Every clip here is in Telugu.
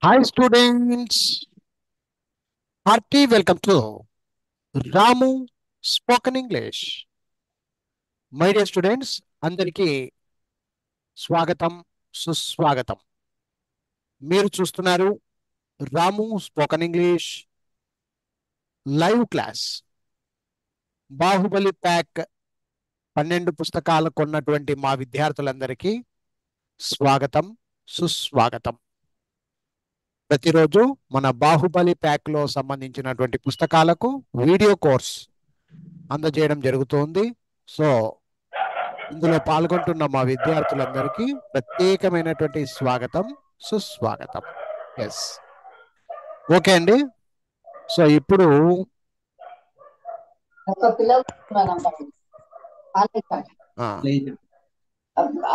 Hi students, hearty welcome to Ramu Spoken English. My dear students, అందరికీ స్వాగతం సుస్వాగతం. మీరు చూస్తున్నారు Ramu spoken English live class. Baahubali pack 12 పుస్తకాలు కొన్నటువంటి మా విద్యార్థులందరికీ స్వాగతం సుస్వాగతం. ప్రతిరోజు మన బాహుబలి ప్యాక్ లో సంబంధించినటువంటి పుస్తకాలకు వీడియో కోర్స్ అందజేయడం జరుగుతోంది. సో ఇందులో పాల్గొంటున్న మా విద్యార్థులందరికీ ప్రత్యేకమైనటువంటి స్వాగతం సుస్వాగతం. ఎస్, ఓకే అండి. సో ఇప్పుడు ఒక పిల్లలు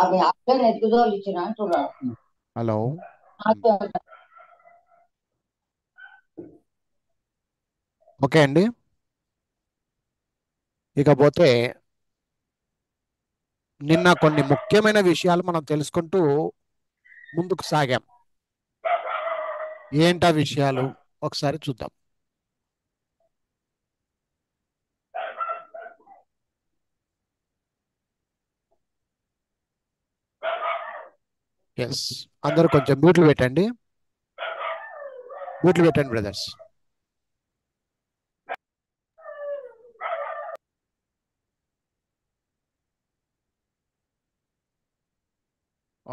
అవి అక్కడ ఎత్తుదోలు ఇచ్చిన అంటున్నారు. హలో, ఓకే అండి. ఇకపోతే నిన్న కొన్ని ముఖ్యమైన విషయాలు మనం తెలుసుకుంటూ ముందుకు సాగాం. ఏంటా విషయాలు ఒకసారి చూద్దాం. ఎస్, అందరూ కొంచెం మ్యూట్లు పెట్టండి. మ్యూట్లు పెట్టండి బ్రదర్స్.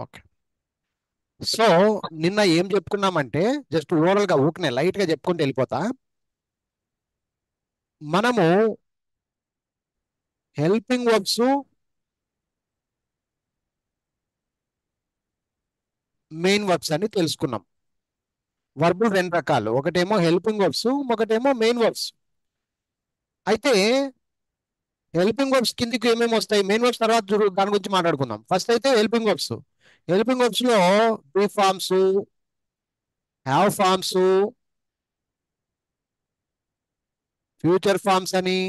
ఓకే. సో నిన్న ఏం చెప్పుకున్నామంటే జస్ట్ ఓవరాల్ గా ఊకనే లైట్ గా చెప్పుకుంటూ వెళ్ళిపోతా. మనము హెల్పింగ్ వర్బ్స్, మెయిన్ వర్బ్స్ అని తెలుసుకున్నాం. వర్బులు రెండు రకాలు, ఒకటేమో హెల్పింగ్ వర్బ్స్, ఒకటేమో మెయిన్ వర్బ్స్. అయితే హెల్పింగ్ వర్బ్స్ కిందికి ఏమేమి వస్తాయి, మెయిన్ వర్బ్స్ తర్వాత దాని గురించి మాట్లాడుకుందాం. ఫస్ట్ అయితే హెల్పింగ్ వర్బ్స్. హెల్పింగ్ వర్బ్స్ లో be forms, have forms, future forms అని,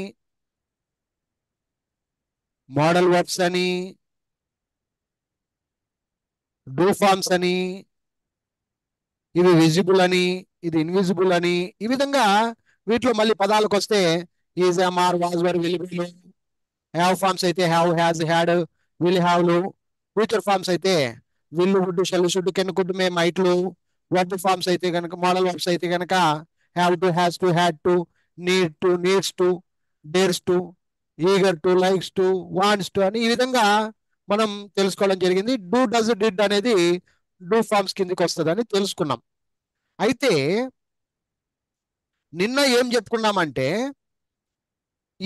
మోడల్ వర్బ్స్ అని, డూ ఫార్మ్స్ అని, ఇవి విజిబుల్ అని, ఇది ఇన్విజిబుల్ అని, ఈ విధంగా వీటిలో మళ్ళీ పదాలకు వస్తే is, are, was, were, will, will. Have forms అయితే హ్యావ్, హ్యాజ్, హ్యాడ్, విల్, హ్యావ్లు. ఫ్యూచర్ ఫార్మ్స్ అయితే will, would, shall, should, can, could, may, మైట్లు. వర్బ్ ఫార్మ్స్ అయితే కనుక, మోడల్ వర్బ్స్ అయితే కనుక have to, has to, had to, need to, needs to, dares to, eager to, likes to, wants to అని ఈ విధంగా మనం తెలుసుకోవడం జరిగింది. డూ, డస్, డిడ్ అనేది డూ ఫార్మ్స్ కిందకి వస్తుందని తెలుసుకున్నాం. అయితే నిన్న ఏం చెప్పుకున్నామంటే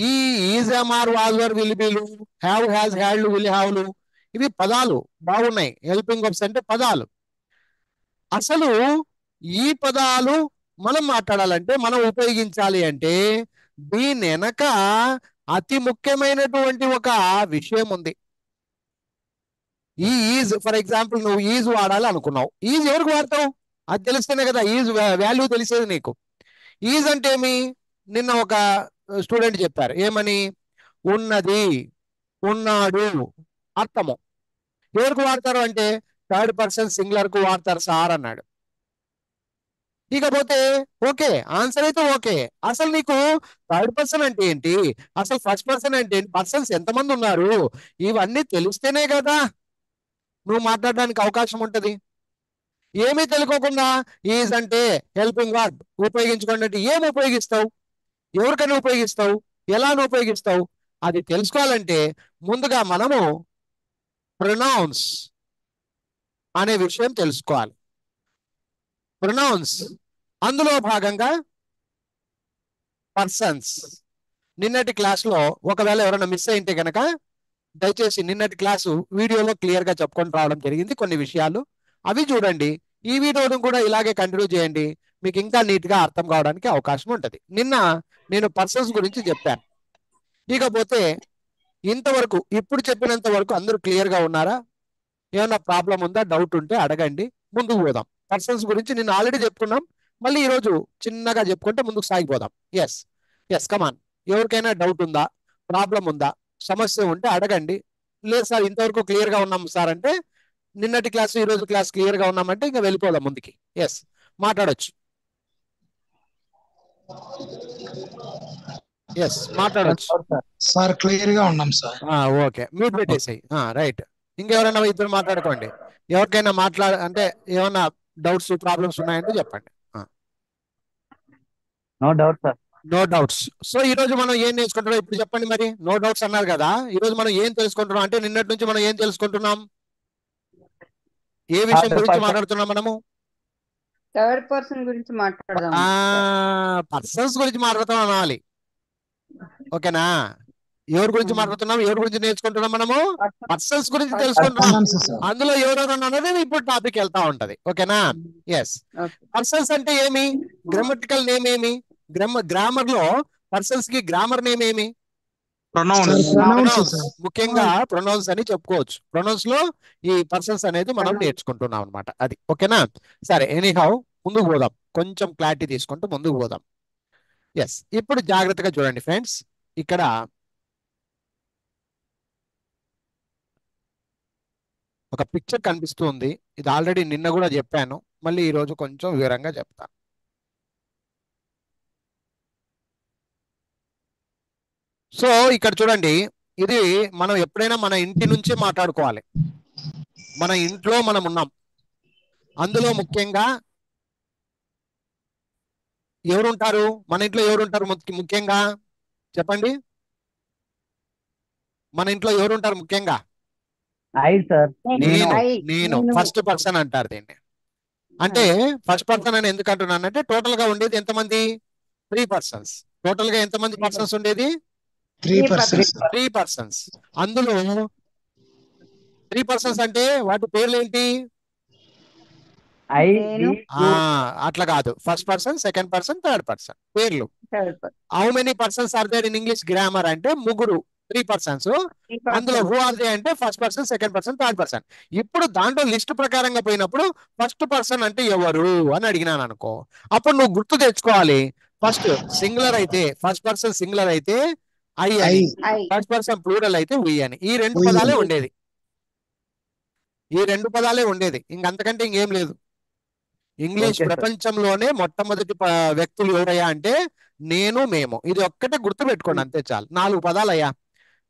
ఈ is, are, was, were, will, బీలు, హ్యావ్, హ్యాజ్, హ్యాడ్లు, విల్, హ్యావ్లు ఇవి పదాలు బాగున్నాయి. హెల్పింగ్ వర్బ్స్ అంటే పదాలు. అసలు ఈ పదాలు మనం మాట్లాడాలంటే, మనం ఉపయోగించాలి అంటే దీని వెనక అతి ముఖ్యమైనటువంటి ఒక విషయం ఉంది. ఈ ఈజ్, ఫర్ ఎగ్జాంపుల్ నువ్వు ఈజ్ వాడాలి అనుకున్నావు. ఈజ్ ఎవరికి వాడతావు? అది తెలిస్తేనే కదా ఈజ్ వాల్యూ తెలిసేది నీకు. ఈజ్ అంటే ఏమి? నిన్న ఒక స్టూడెంట్ చెప్పారు ఏమని, ఉన్నది, ఉన్నాడు అర్థము. ఎవరికి వాడతారు అంటే థర్డ్ పర్సన్ సింగులర్ కు వాడతారు సార్ అన్నాడు. ఇకపోతే ఓకే, ఆన్సర్ అయితే ఓకే. అసలు నీకు థర్డ్ పర్సన్ అంటే ఏంటి, అసలు ఫస్ట్ పర్సన్ అంటే ఏంటి, పర్సన్స్ ఎంతమంది ఉన్నారు, ఇవన్నీ తెలిస్తేనే కదా నువ్వు మాట్లాడడానికి అవకాశం ఉంటది. ఏమీ తెలుసుకోకుండా ఈజ్ అంటే హెల్పింగ్ వర్బ్ ఉపయోగించుకోండి అంటే ఏం ఉపయోగిస్తావు, ఎవరికైనా ఉపయోగిస్తావు, ఎలా ఉపయోగిస్తావు? అది తెలుసుకోవాలంటే ముందుగా మనము ప్రొనౌన్స్ అనే విషయం తెలుసుకోవాలి. ప్రొనౌన్స్ అందులో భాగంగా పర్సన్స్. నిన్నటి క్లాస్లో ఒకవేళ ఎవరైనా మిస్ అయింటే కనుక దయచేసి నిన్నటి క్లాసు వీడియోలో క్లియర్ గా చెప్పుకొని రావడం జరిగింది కొన్ని విషయాలు, అవి చూడండి. ఈ వీడియోను కూడా ఇలాగే కంటిన్యూ చేయండి, మీకు ఇంకా నీట్ గా అర్థం కావడానికి అవకాశం ఉంటుంది. నిన్న నేను పర్సన్స్ గురించి చెప్పాను. ఇకపోతే ఇంతవరకు ఇప్పుడు చెప్పినంత వరకు అందరూ క్లియర్ గా ఉన్నారా? ఏమన్నా ప్రాబ్లం ఉందా, డౌట్ ఉంటే అడగండి, ముందుకు పోదాం. పర్సన్స్ గురించి నేను ఆల్రెడీ చెప్పుకున్నాం, మళ్ళీ ఈరోజు చిన్నగా చెప్పుకుంటే ముందుకు సాగిపోదాం. ఎస్ ఎస్, కమాన్. ఎవరికైనా డౌట్ ఉందా, ప్రాబ్లం ఉందా, సమస్య ఉంటే అడగండి. లేదు సార్ ఇంతవరకు క్లియర్ గా ఉన్నాం సార్ అంటే, నిన్నటి క్లాస్ ఈరోజు క్లాస్ క్లియర్ గా ఉన్నామంటే ఇంకా వెళ్ళిపోదాం ముందుకి. ఎస్, మాట్లాడొచ్చు. ఎస్, మాట్లాడొచ్చు. సార్ క్లియర్ గా ఉన్నాం సార్. ఓకే, మ్యూట్ పెట్టేసాయి. రైట్. ఇంకెవరైనా ఇద్దరు మాట్లాడుకోండి. ఎవరికైనా అంటే ఏమన్నా డౌట్స్ ప్రాబ్లమ్స్ ఉన్నాయంటే చెప్పండి. No doubt sir. No doubts. So ఈ రోజు మనం ఏం నేర్చుకుంటున్నాం ఇప్పుడు చెప్పండి. మరి నో డౌట్స్ అన్నారు కదా, ఈ రోజు మనం ఏం తెలుసుకుంటున్నాం అంటే నిన్నటి నుంచి మనం ఏం తెలుసుకుంటున్నాం, ఏ విషయం గురించి మాట్లాడుతున్నాం మనము? థర్డ్ పర్సన్ గురించి మాట్లాడదాం. పర్సన్స్ గురించి మాట్లాడుతున్నాం అనాలి. ఓకేనా? ఎవరి గురించి మాట్లాడుతున్నాం, ఎవరి గురించి నేర్చుకుంటున్నాం మనము? పర్సన్స్ గురించి తెలుసుకుంటున్నాం. అందులో ఎవరెవరు అనేది ఇప్పుడు టాపిక్ వెళ్తా ఉంటది. ఓకేనా? ఎస్. పర్సన్స్ అంటే ఏమి? గ్రామటికల్ నేమ్ ఏమి? గ్రామర్ లో పర్సన్స్ కి గ్రామర్ నేమ్ ఏమి? ముఖ్యంగా ప్రొనౌన్స్ అని చెప్పుకోవచ్చు. ప్రొనౌన్స్ లో ఈ పర్సన్స్ అనేది మనం నేర్చుకుంటున్నాం అనమాట. అది ఓకేనా? సరే, ఎనీహౌ ముందుకు పోదాం, కొంచెం క్లారిటీ తీసుకుంటూ ముందుకు పోదాం. ఎస్, ఇప్పుడు జాగ్రత్తగా చూడండి ఫ్రెండ్స్. ఇక్కడ ఒక పిక్చర్ కనిపిస్తుంది. ఇది ఆల్రెడీ నిన్న కూడా చెప్పాను, మళ్ళీ ఈ రోజు కొంచెం వివరంగా చెప్తాను. సో ఇక్కడ చూడండి, ఇది మనం ఎప్పుడైనా మన ఇంటి నుంచి మాట్లాడుకోవాలి. మన ఇంట్లో మనం ఉన్నాం, అందులో ముఖ్యంగా ఎవరుంటారు? మన ఇంట్లో ఎవరుంటారు ముఖ్యంగా చెప్పండి. మన ఇంట్లో ఎవరుంటారు ముఖ్యంగా? నేను ఫస్ట్ పర్సన్ అంటారు దీన్ని. అంటే ఫస్ట్ పర్సన్ అని ఎందుకు అంటున్నానంటే టోటల్ గా ఉండేది ఎంతమంది? 3 పర్సన్స్. టోటల్ గా ఎంతమంది పర్సన్స్ ఉండేది? 3 పర్సన్స్. అందులో 3 పర్సన్స్ అంటే వాటి పేర్లు ఏంటి? అట్లా కాదు, first person, second person, third person పేర్లు. How many persons are there in English grammar అంటే ముగ్గురు, 3 పర్సన్స్. అందులో హూ ఆర్ దే అంటే first person, second person, third person. ఇప్పుడు దాంట్లో లిస్ట్ ప్రకారంగా పోయినప్పుడు ఫస్ట్ పర్సన్ అంటే ఎవరు అని అడిగినాను అనుకో, అప్పుడు నువ్వు గుర్తు తెచ్చుకోవాలి. ఫస్ట్ సింగులర్ అయితే ఫస్ట్ పర్సన్ సింగులర్ అయితే ఐ అని, ఫస్ట్ పర్సన్ ప్లూరల్ అయితే వి అని. ఈ రెండు పదాలే ఉండేది, ఈ రెండు పదాలే ఉండేది. ఇంకంతకంటే ఇంకేం లేదు. ఇంగ్లీష్ ప్రపంచంలోనే మొట్టమొదటి వ్యక్తులు ఎవరయ్యా అంటే నేను, మేము. ఇది ఒక్కటే గుర్తు పెట్టుకోండి, అంతే చాలు. 4 పదాలయ్యా.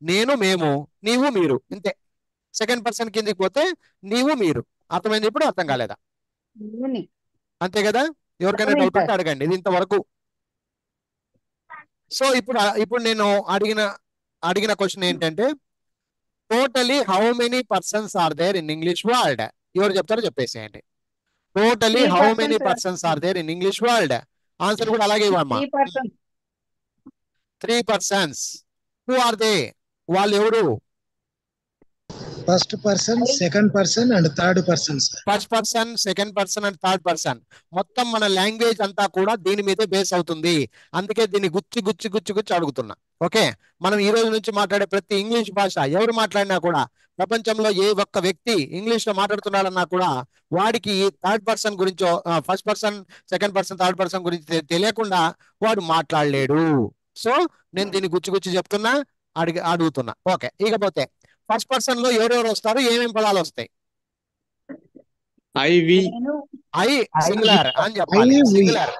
నేను, మేము, నీవు, మీరు, ఇంతే. సెకండ్ పర్సన్ కిందకి పోతే నీవు, మీరు. అర్థమైంది? ఇప్పుడు అర్థం కాలేదా? అంతే కదా? ఎవరికైనా డౌట్ ఉంటే అడగండి. ఇది ఇంతవరకు. సో ఇప్పుడు నేను అడిగిన క్వశ్చన్ ఏంటంటే totally how many persons are there in English world? ఎవరు చెప్తారో చెప్పేసేయండి. Totally how many persons are there in English world? Answer కూడా అలాగే ఇవ్వమ్మా. 3 పర్సన్స్. Who are they? వాళ్ళు ఎవరు? First person, second person and third person. First person, second person and third person. మొత్తం మన లాంగ్వేజ్ అంతా కూడా దీని మీదే బేస్ అవుతుంది. అందుకే దీన్ని గుచ్చి అడుగుతున్నా. ఓకే, మనం ఈ రోజు నుంచి మాట్లాడే ప్రతి ఇంగ్లీష్ భాష ఎవరు మాట్లాడినా కూడా, ప్రపంచంలో ఏ ఒక్క వ్యక్తి ఇంగ్లీష్ లో మాట్లాడుతున్నాడన్నా కూడా వాడికి థర్డ్ పర్సన్ గురించో, first person, second person, third person గురించి తెలియకుండా వాడు మాట్లాడలేడు. సో నేను దీన్ని గుచ్చి చెప్తున్నా, అడుగుతున్నా. ఓకే, ఇకపోతే ఫస్ట్ పర్సన్ లో ఎవరెవరు వస్తారు, ఏమేమి పదాలు వస్తాయి? ఐ సింగులర్ అని చెప్పాలి. Singular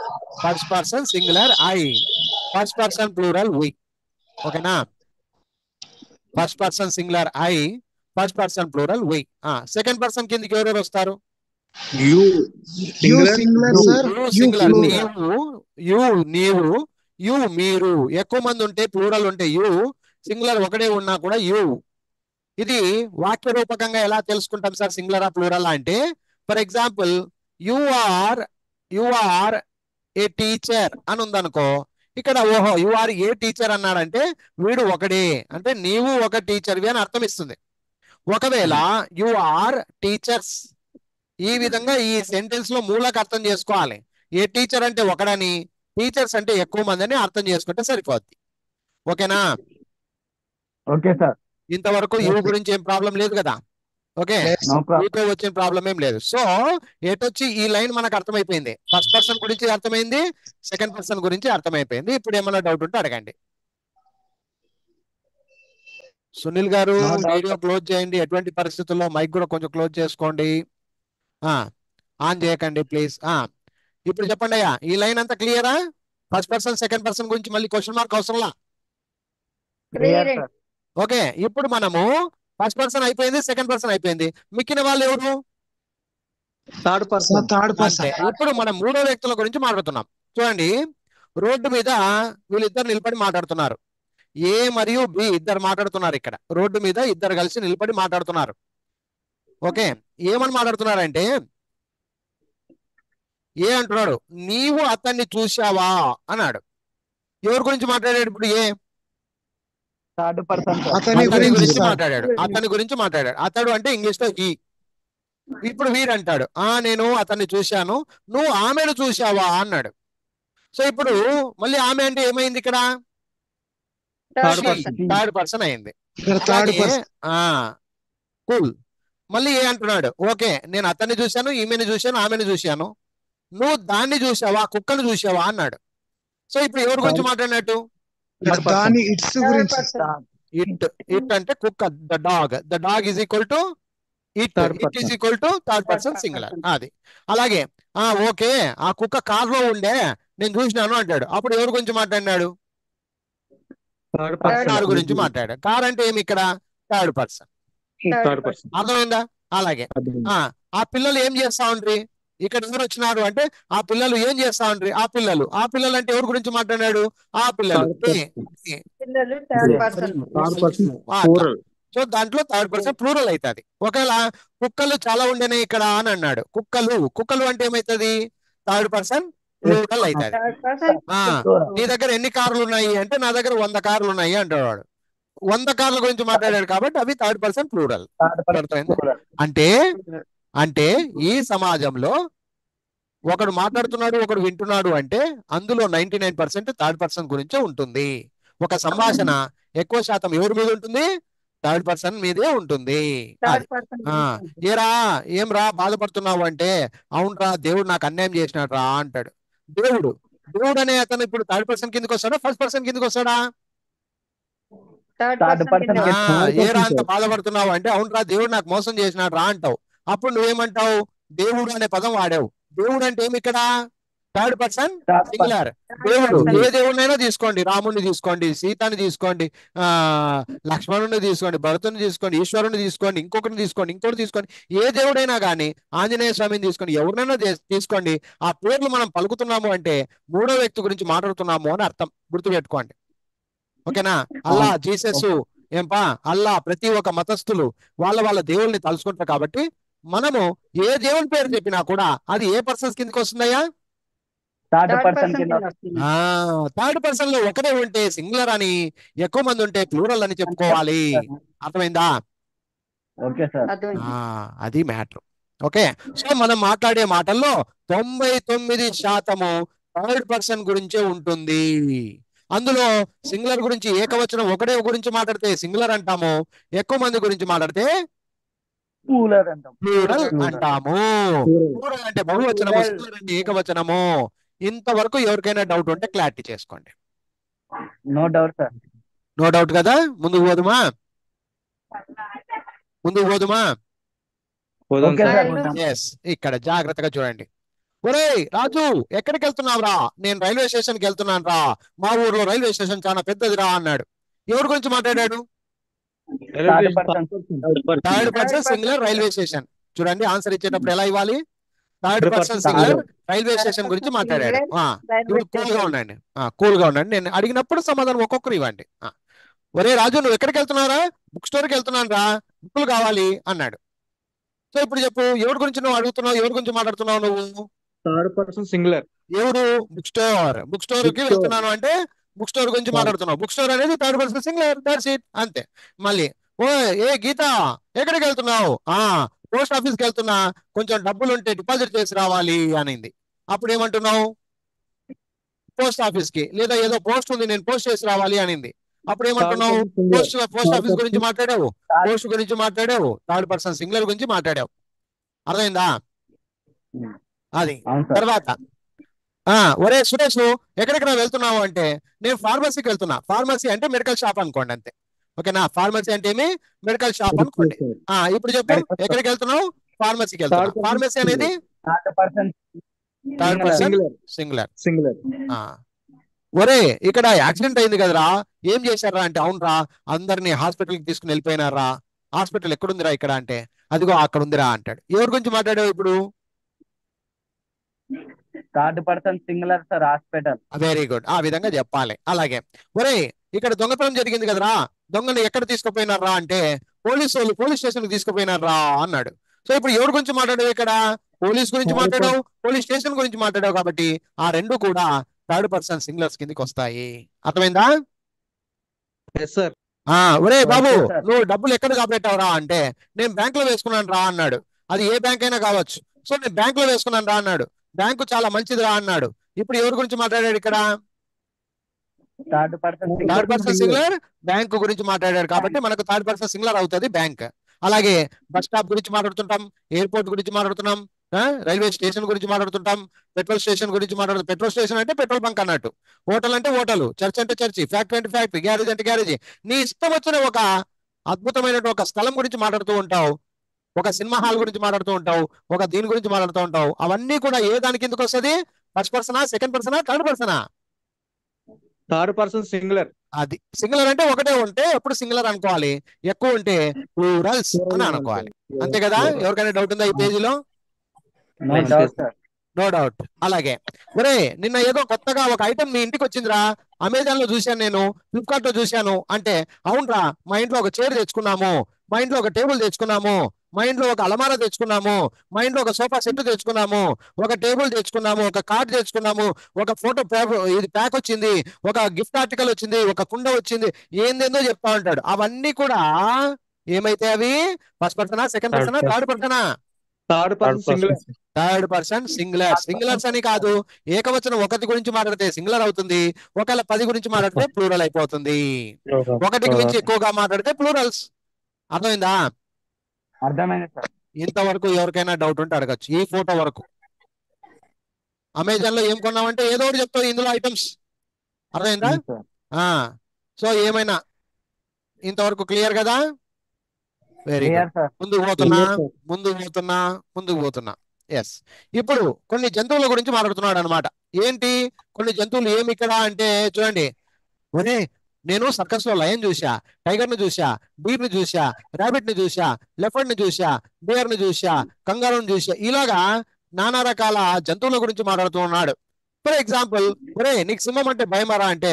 first person singular I, first person plural we. ఓకేనా? First person singular I, first person plural we. Second person కిందకి ఎవరెవరు వస్తారు? సింగులర్ నీవు, యు మీరు. ఎక్కువ మంది ఉంటే ప్లూరల్ ఉంటే యు, సింగులర్ ఒకటే ఉన్నా కూడా యు. ఇది వాక్య రూపకంగా ఎలా తెలుసుకుంటాం సార్ సింగులర్ ఆ ప్లూరల్ అంటే? For example you are a teacher అని ఉందనుకో, ఇక్కడ ఓహో యు ఆర్ ఏ టీచర్ అన్నాడంటే వీడు ఒకడే, అంటే నీవు ఒక టీచర్వి అని అర్థం ఇస్తుంది. ఒకవేళ యు ఆర్ టీచర్స్, ఈ విధంగా ఈ సెంటెన్స్ లో మూలకు అర్థం చేసుకోవాలి. ఏ టీచర్ అంటే ఒకడని, టీచర్స్ అంటే ఎక్కువ మంది అని అర్థం చేసుకుంటే సరిపోద్ది. ఓకేనా? Okay sir. ఇంతవరకు యూ గురించి ఏం ప్రాబ్లం లేదు కదా? ఓకే, యూతో వచ్చిన ప్రాబ్లం ఏం లేదు. సో ఎటొచ్చి ఈ లైన్ మనకు అర్థమైపోయింది. ఫస్ట్ పర్సన్ గురించి అర్థమైంది, సెకండ్ పర్సన్ గురించి అర్థమైపోయింది. ఇప్పుడు ఏమైనా డౌట్ ఉంటే అడగండి. సునీల్ గారు వీడియో క్లోజ్ చేయండి. ఎటువంటి పరిస్థితుల్లో మైక్ కూడా కొంచెం క్లోజ్ చేసుకోండి, ఆన్ చేయకండి ప్లీజ్. ఇప్పుడు చెప్పండి అయ్యా, ఈ లైన్ అంతా క్లియరా? ఫస్ట్ పర్సన్ సెకండ్ పర్సన్ గురించి మళ్ళీ క్వశ్చన్ మార్క్ అవసరంలా. Clear sir. ఓకే, ఇప్పుడు మనము ఫస్ట్ పర్సన్ అయిపోయింది, సెకండ్ పర్సన్ అయిపోయింది, మిక్కిన వాళ్ళు ఎవరు? Third person. థర్డ్ అంతే. పర్సన్. ఇప్పుడు మనం మూడో వ్యక్తుల గురించి మాట్లాడుతున్నాం. చూడండి, రోడ్డు మీద వీళ్ళిద్దరు నిలబడి మాట్లాడుతున్నారు. ఏ మరియు బి ఇద్దరు మాట్లాడుతున్నారు. ఇక్కడ రోడ్డు మీద ఇద్దరు కలిసి నిలబడి మాట్లాడుతున్నారు. ఓకే, ఏమని మాట్లాడుతున్నారంటే, ఏ అంటున్నాడు, నీవు అతన్ని చూశావా అన్నాడు. ఎవరి గురించి మాట్లాడాడు ఇప్పుడు? ఏ థర్డ్ పర్సన్ సార్. అతని అతని గురించి గురించి సార్. మాట్లాడాడు. అతని గురించి మాట్లాడాడు. అతడు అంటే ఇంగ్లీష్ లో ఈ. ఇప్పుడు వీరు అంటాడు, నేను అతన్ని చూశాను, నువ్వు ఆమెను చూశావా అన్నాడు. సో ఇప్పుడు మళ్ళీ ఆమె అంటే ఏమైంది ఇక్కడ? Third person. థర్డ్ పర్సన్ అయింది. ఇక్కడ థర్డ్ పర్సన్. కూల్. మళ్ళీ ఏ అంటున్నాడు, ఓకే నేను అతన్ని చూశాను, ఈమెను చూశాను, ఆమెను చూశాను, నువ్వు దాన్ని చూసావా, కుక్కను చూసావా అన్నాడు. సో ఇప్పుడు ఎవరి గురించి మాట్లాడినట్టు? ఇక్కడ దాని ఇట్స్ థర్డ్ గురించి. పర్సన్. ఇట్ అంటే కుక్క, the dog is equal to it is equal to third person singular. అది అలాగే. ఓకే, ఆ కుక్క కార్ లో ఉండే నేను చూసినాను అంటాడు. అప్పుడు ఎవరి గురించి మాట్లాడినాడు? థర్డ్ కార్ గురించి మాట్లాడాడు. కార్ అంటే ఏమి ఇక్కడ? Third person. Third person. అర్థమైందా? అలాగే ఆ పిల్లలు ఏం చేస్తా ఉండ్రి? ఇక్కడ ఎవరు వచ్చినారు అంటే ఆ పిల్లలు ఏం చేస్తా ఉండ్రి? ఆ పిల్లలు అంటే ఎవరి గురించి మాట్లాడాడు? ఆ పిల్లలు. పిల్లలు థర్డ్ పర్సన్. సో దాంట్లో థర్డ్ పర్సన్ ప్లూరల్ అవుతుంది. ఒకవేళ కుక్కలు చాలా ఉండేనే ఇక్కడ అని అన్నాడు. కుక్కలు అంటే ఏమైతుంది? థర్డ్ పర్సన్ ప్లూరల్ అవుతుంది. Third person. నీ దగ్గర ఎన్ని కార్లు ఉన్నాయి అంటే నా దగ్గర 100 కార్లు ఉన్నాయి అంటాడు. 100 కార్ల గురించి మాట్లాడాడు కాబట్టి అవి థర్డ్ పర్సన్ ప్లూరల్. అంటే ఈ సమాజంలో ఒకడు మాట్లాడుతున్నాడు, ఒకడు వింటున్నాడు అంటే అందులో 99% థర్డ్ పర్సన్ గురించే ఉంటుంది. ఒక సంభాషణ ఎక్కువ శాతం ఎవరి మీద ఉంటుంది? థర్డ్ పర్సన్ మీదే ఉంటుంది. Third person. ఏరా ఏం రా బాధపడుతున్నావు అంటే, అవునరా దేవుడు నాకు అన్యాయం చేసినాడు రా అంటాడు. దేవుడు అనే అతను ఇప్పుడు థర్డ్ పర్సన్ కిందకి వస్తాడా, ఫస్ట్ పర్సన్ కిందకి వస్తాడా? Third person. ఏరా అంత బాధపడుతున్నావు అంటే, అవునరా దేవుడు నాకు మోసం చేసినాడు రా అంటావు. అప్పుడు నువ్వేమంటావు? దేవుడు అనే పదం వాడావు. దేవుడు అంటే ఏమి ఇక్కడ? Third person singular. దేవుడు ఏ దేవుడినైనా తీసుకోండి, రాముడిని తీసుకోండి, సీతని తీసుకోండి, లక్ష్మణుని తీసుకోండి, భరతుని తీసుకోండి, ఈశ్వరుని తీసుకోండి, ఇంకొకరిని తీసుకోండి, ఇంకోటి తీసుకోండి, ఏ దేవుడైనా కానీ, ఆంజనేయ స్వామిని తీసుకోండి, ఎవరినైనా తీసుకోండి, ఆ పేర్లు మనం పలుకుతున్నాము అంటే మూడో వ్యక్తి గురించి మాట్లాడుతున్నాము అని అర్థం. గుర్తుపెట్టుకోండి. ఓకేనా? అల్లా, జీసస్, ఏంపా అల్లా, ప్రతి ఒక్క మతస్థులు వాళ్ళ దేవుల్ని తలుసుకుంటారు. కాబట్టి మనము ఏ దేవుని పేరు చెప్పినా కూడా అది ఏ పర్సన్స్ కిందకి వస్తుందయ్యా? థర్డ్ పర్సన్ కింద. థర్డ్ పర్సన్ లో ఒకటే ఉంటే సింగులర్ అని, ఎక్కువ మంది ఉంటే ప్లూరల్ అని చెప్పుకోవాలి. అర్థమైందా? Okay sir. అది మ్యాటర్. ఓకే, సో మనం మాట్లాడే మాటల్లో 99% థర్డ్ పర్సన్ గురించే ఉంటుంది. అందులో సింగులర్ గురించి ఏకవచనం ఒకటే గురించి మాట్లాడితే సింగులర్ అంటాము, ఎక్కువ మంది గురించి మాట్లాడితే ప్లూరల్ అంటాం. ప్లూరల్ అంటాము. ప్లూరల్ అంటే బహువచనము, సింగులర్ అంటే ఏకవచనము. ఇంతవరకు ఎవరికైనా డౌట్ ఉంటే క్లారిటీ చేసుకోండి. No doubt sir. No doubt కదా? ముందుకు పోదుమా? Okay sir. ఎస్, ఇక్కడ జాగ్రత్తగా చూడండి. ఒరేయ్ రాజు, ఎక్కడికి వెళ్తున్నావు రా? నేను రైల్వే స్టేషన్కి వెళ్తున్నాను రా, మా ఊర్లో రైల్వే స్టేషన్ చాలా పెద్దది రా అన్నాడు. ఎవరి గురించి మాట్లాడాడు? Third person singular railway station. చూడండి, ఆన్సర్ ఇచ్చేటప్పుడు ఎలా ఇవ్వాలి? Third person singular railway station గురించి మాట్లాడాడు. ఇప్పుడు కూల్ గా ఉండండి. నేను అడిగినప్పుడు సమాధానం ఒక్కొక్కరు ఇవ్వండి. ఒరే రాజు, నువ్వు ఎక్కడికి వెళ్తున్నారా? బుక్ స్టోర్కి వెళ్తున్నాను రా, బుక్కులు కావాలి అన్నాడు. సో ఇప్పుడు చెప్పు, ఎవరి గురించి నువ్వు అడుగుతున్నావు, ఎవరి గురించి మాట్లాడుతున్నావు నువ్వు? Third person singular. ఎవరు? బుక్ స్టోర్ కి వెళ్తున్నాను అంటే బుక్ స్టోర్ గురించి మాట్లాడుతున్నావు. బుక్ స్టోర్ అనేది third person singular. That's it, అంతే. మళ్ళీ ఏ గీత, ఎక్కడికి వెళ్తున్నావు? పోస్ట్ ఆఫీస్కి వెళ్తున్నా, కొంచెం డబ్బులు ఉంటే డిపాజిట్ చేసి రావాలి అనింది. అప్పుడు ఏమంటున్నావు? పోస్ట్ ఆఫీస్ కి, లేదా ఏదో పోస్ట్ ఉంది నేను పోస్ట్ చేసి రావాలి అనింది. అప్పుడు ఏమంటున్నావు? పోస్ట్ ఆఫీస్ గురించి మాట్లాడావు, పోస్ట్ గురించి మాట్లాడావు, థర్డ్ పర్సన్ సింగులర్ గురించి మాట్లాడావు. అర్థమైందా? అది. తర్వాత ఒరే సురేష్, ఎక్కడికి నా వెళ్తున్నావు అంటే, నేను ఫార్మసీకి వెళ్తున్నా. ఫార్మసీ అంటే మెడికల్ షాప్ అనుకోండి, అంతే. ఓకేనా? ఫార్మసీ అంటే ఏమి? మెడికల్ షాప్ అనుకోండి. ఇప్పుడు చెప్పు, ఎక్కడికి వెళ్తున్నావు? ఫార్మసీకి వెళ్తున్నా. ఫార్మసీ అనేది third person singular singular. Singular ఒరే ఇక్కడ యాక్సిడెంట్ అయింది కదరా, ఏం చేశారా అంటే, అవునరా అందరినీ హాస్పిటల్కి తీసుకుని వెళ్ళిపోయినారా. హాస్పిటల్ ఎక్కడుందిరా ఇక్కడ అంటే, అదిగో అక్కడ ఉందిరా అంటాడు. ఎవరి గురించి మాట్లాడావు ఇప్పుడు? Third person singular sir, hospital. Very good, ఆ విధంగా చెప్పాలి. అలాగే ఒరే ఇక్కడ దొంగతనం జరిగింది కదరా, దొంగని ఎక్కడ తీసుకుపోయినారా అంటే, పోలీసు వాళ్ళు పోలీస్ స్టేషన్ కి తీసుకుపోయినారా అన్నాడు. సో ఇప్పుడు ఎవరి గురించి మాట్లాడావు ఇక్కడ? పోలీస్ గురించి మాట్లాడావు, పోలీస్ స్టేషన్ గురించి మాట్లాడావు. కాబట్టి ఆ రెండు కూడా థర్డ్ పర్సన్ సింగులర్స్ కిందకి వస్తాయి. అర్థమైందా? Yes sir. ఒరే బాబు, Okay, sir. నువ్వు డబ్బులు ఎక్కడ దాపెట్టావురా అంటే, నేను బ్యాంక్ లో వేసుకున్నాను రా అన్నాడు. అది ఏ బ్యాంక్ అయినా కావచ్చు. సో నేను బ్యాంక్ లో వేసుకున్నాను రా అన్నాడు. బ్యాంకు చాలా మంచిది రా అన్నాడు. ఇప్పుడు ఎవరి గురించి మాట్లాడాడు ఇక్కడ? Third person third person singular bank గురించి మాట్లాడాడు. కాబట్టి మనకు థర్డ్ పర్సన్ సింగులర్ అవుతుంది బ్యాంక్. అలాగే బస్ స్టాప్ గురించి మాట్లాడుతుంటాం, ఎయిర్పోర్ట్ గురించి మాట్లాడుతున్నాం, రైల్వే స్టేషన్ గురించి మాట్లాడుతుంటాం, పెట్రోల్ స్టేషన్ గురించి మాట్లాడుతాం. పెట్రోల్ స్టేషన్ అంటే పెట్రోల్ బంక్ అన్నట్టు, హోటల్ అంటే హోటల్, చర్చ్ అంటే చర్చి, ఫ్యాక్టరీ అంటే ఫ్యాక్టరీ, గ్యారేజ్ అంటే గ్యారేజ్. నీ ఇష్టం వచ్చిన ఒక అద్భుతమైన ఒక స్థలం గురించి మాట్లాడుతూ ఉంటావు, ఒక సినిమా హాల్ గురించి మాట్లాడుతూ ఉంటావు, ఒక దీని గురించి మాట్లాడుతూ ఉంటావు. అవన్నీ కూడా ఏ దాని కిందకి వస్తుంది? ఫస్ట్ పర్సనా, సెకండ్ పర్సనా, థర్డ్ పర్సనా? Third person singular. అది సింగులర్ అంటే ఒకటే ఉంటే ఎప్పుడు సింగులర్ అనుకోవాలి, ఎక్కువ ఉంటే ప్లూరల్స్ అని అనుకోవాలి. అంతే కదా? ఎవరికైనా డౌట్ ఉందా ఈ పేజీలో? No doubt sir. No doubt. అలాగే ఒరే నిన్న ఏదో కొత్తగా ఒక ఐటమ్ మీ ఇంటికి వచ్చిందిరా, అమెజాన్ లో చూశాను, నేను ఫ్లిప్కార్ట్ లో చూశాను అంటే, అవునరా మా ఇంట్లో ఒక చైర్ తెచ్చుకున్నాము, మా ఇంట్లో ఒక టేబుల్ తెచ్చుకున్నాము, మా ఇంట్లో ఒక అలమారా తెచ్చుకున్నాము, మా ఇంట్లో ఒక సోఫా సెట్ తెచ్చుకున్నాము, ఒక టేబుల్ తెచ్చుకున్నాము, ఒక కార్డ్ తెచ్చుకున్నాము, ఒక ఫోటో ఇది ప్యాక్ వచ్చింది, ఒక గిఫ్ట్ ఆర్టికల్ వచ్చింది, ఒక కుండ వచ్చింది, ఏందేందో చెప్తా ఉంటాడు. అవన్నీ కూడా ఏమైతే అవి ఫస్ట్ పర్సనా, సెకండ్ పర్సనా, థర్డ్ పర్సనా? Third person singular. Third person singular. Singulars అని కాదు, ఏకవచనం ఒకటి గురించి మాట్లాడితే సింగులర్ అవుతుంది, ఒకవేళ 10 గురించి మాట్లాడితే ప్లూరల్ అయిపోతుంది. ఒకటికి మించి ఎక్కువగా మాట్లాడితే ప్లూరల్స్. అర్థమైందా? అర్థమైంది సార్. ఇంతవరకు ఎవరికైనా డౌట్ ఉంటే అడగచ్చు. ఈ ఫోటో వరకు అమెజాన్ లో ఏం కొన్నామంటే ఏదో ఒకటి చెప్తావు ఇందులో ఐటమ్స్. అర్థమైందా? సో ఏమైనా ఇంతవరకు క్లియర్ కదా? Very good. సార్. ముందుకు పోతున్నా. ఎస్. ఇప్పుడు కొన్ని జంతువుల గురించి మాట్లాడుతున్నాడు అనమాట. ఏంటి కొన్ని జంతువులు ఏమి ఇక్కడ అంటే, చూడండి ఒరే నేను సర్కస్ లో లయన్ చూసా, టైగర్ ని చూసా, బీర్ ని చూసా, రాబిట్ ని చూసా, లెఫర్డ్ ని చూసా, బేర్ ని చూసా, కంగారుని చూసా, ఇలాగా నానా రకాల జంతువుల గురించి మాట్లాడుతూ ఉన్నాడు. ఫర్ ఎగ్జాంపుల్, ఒరే నీకు సింహం అంటే భయం రా అంటే,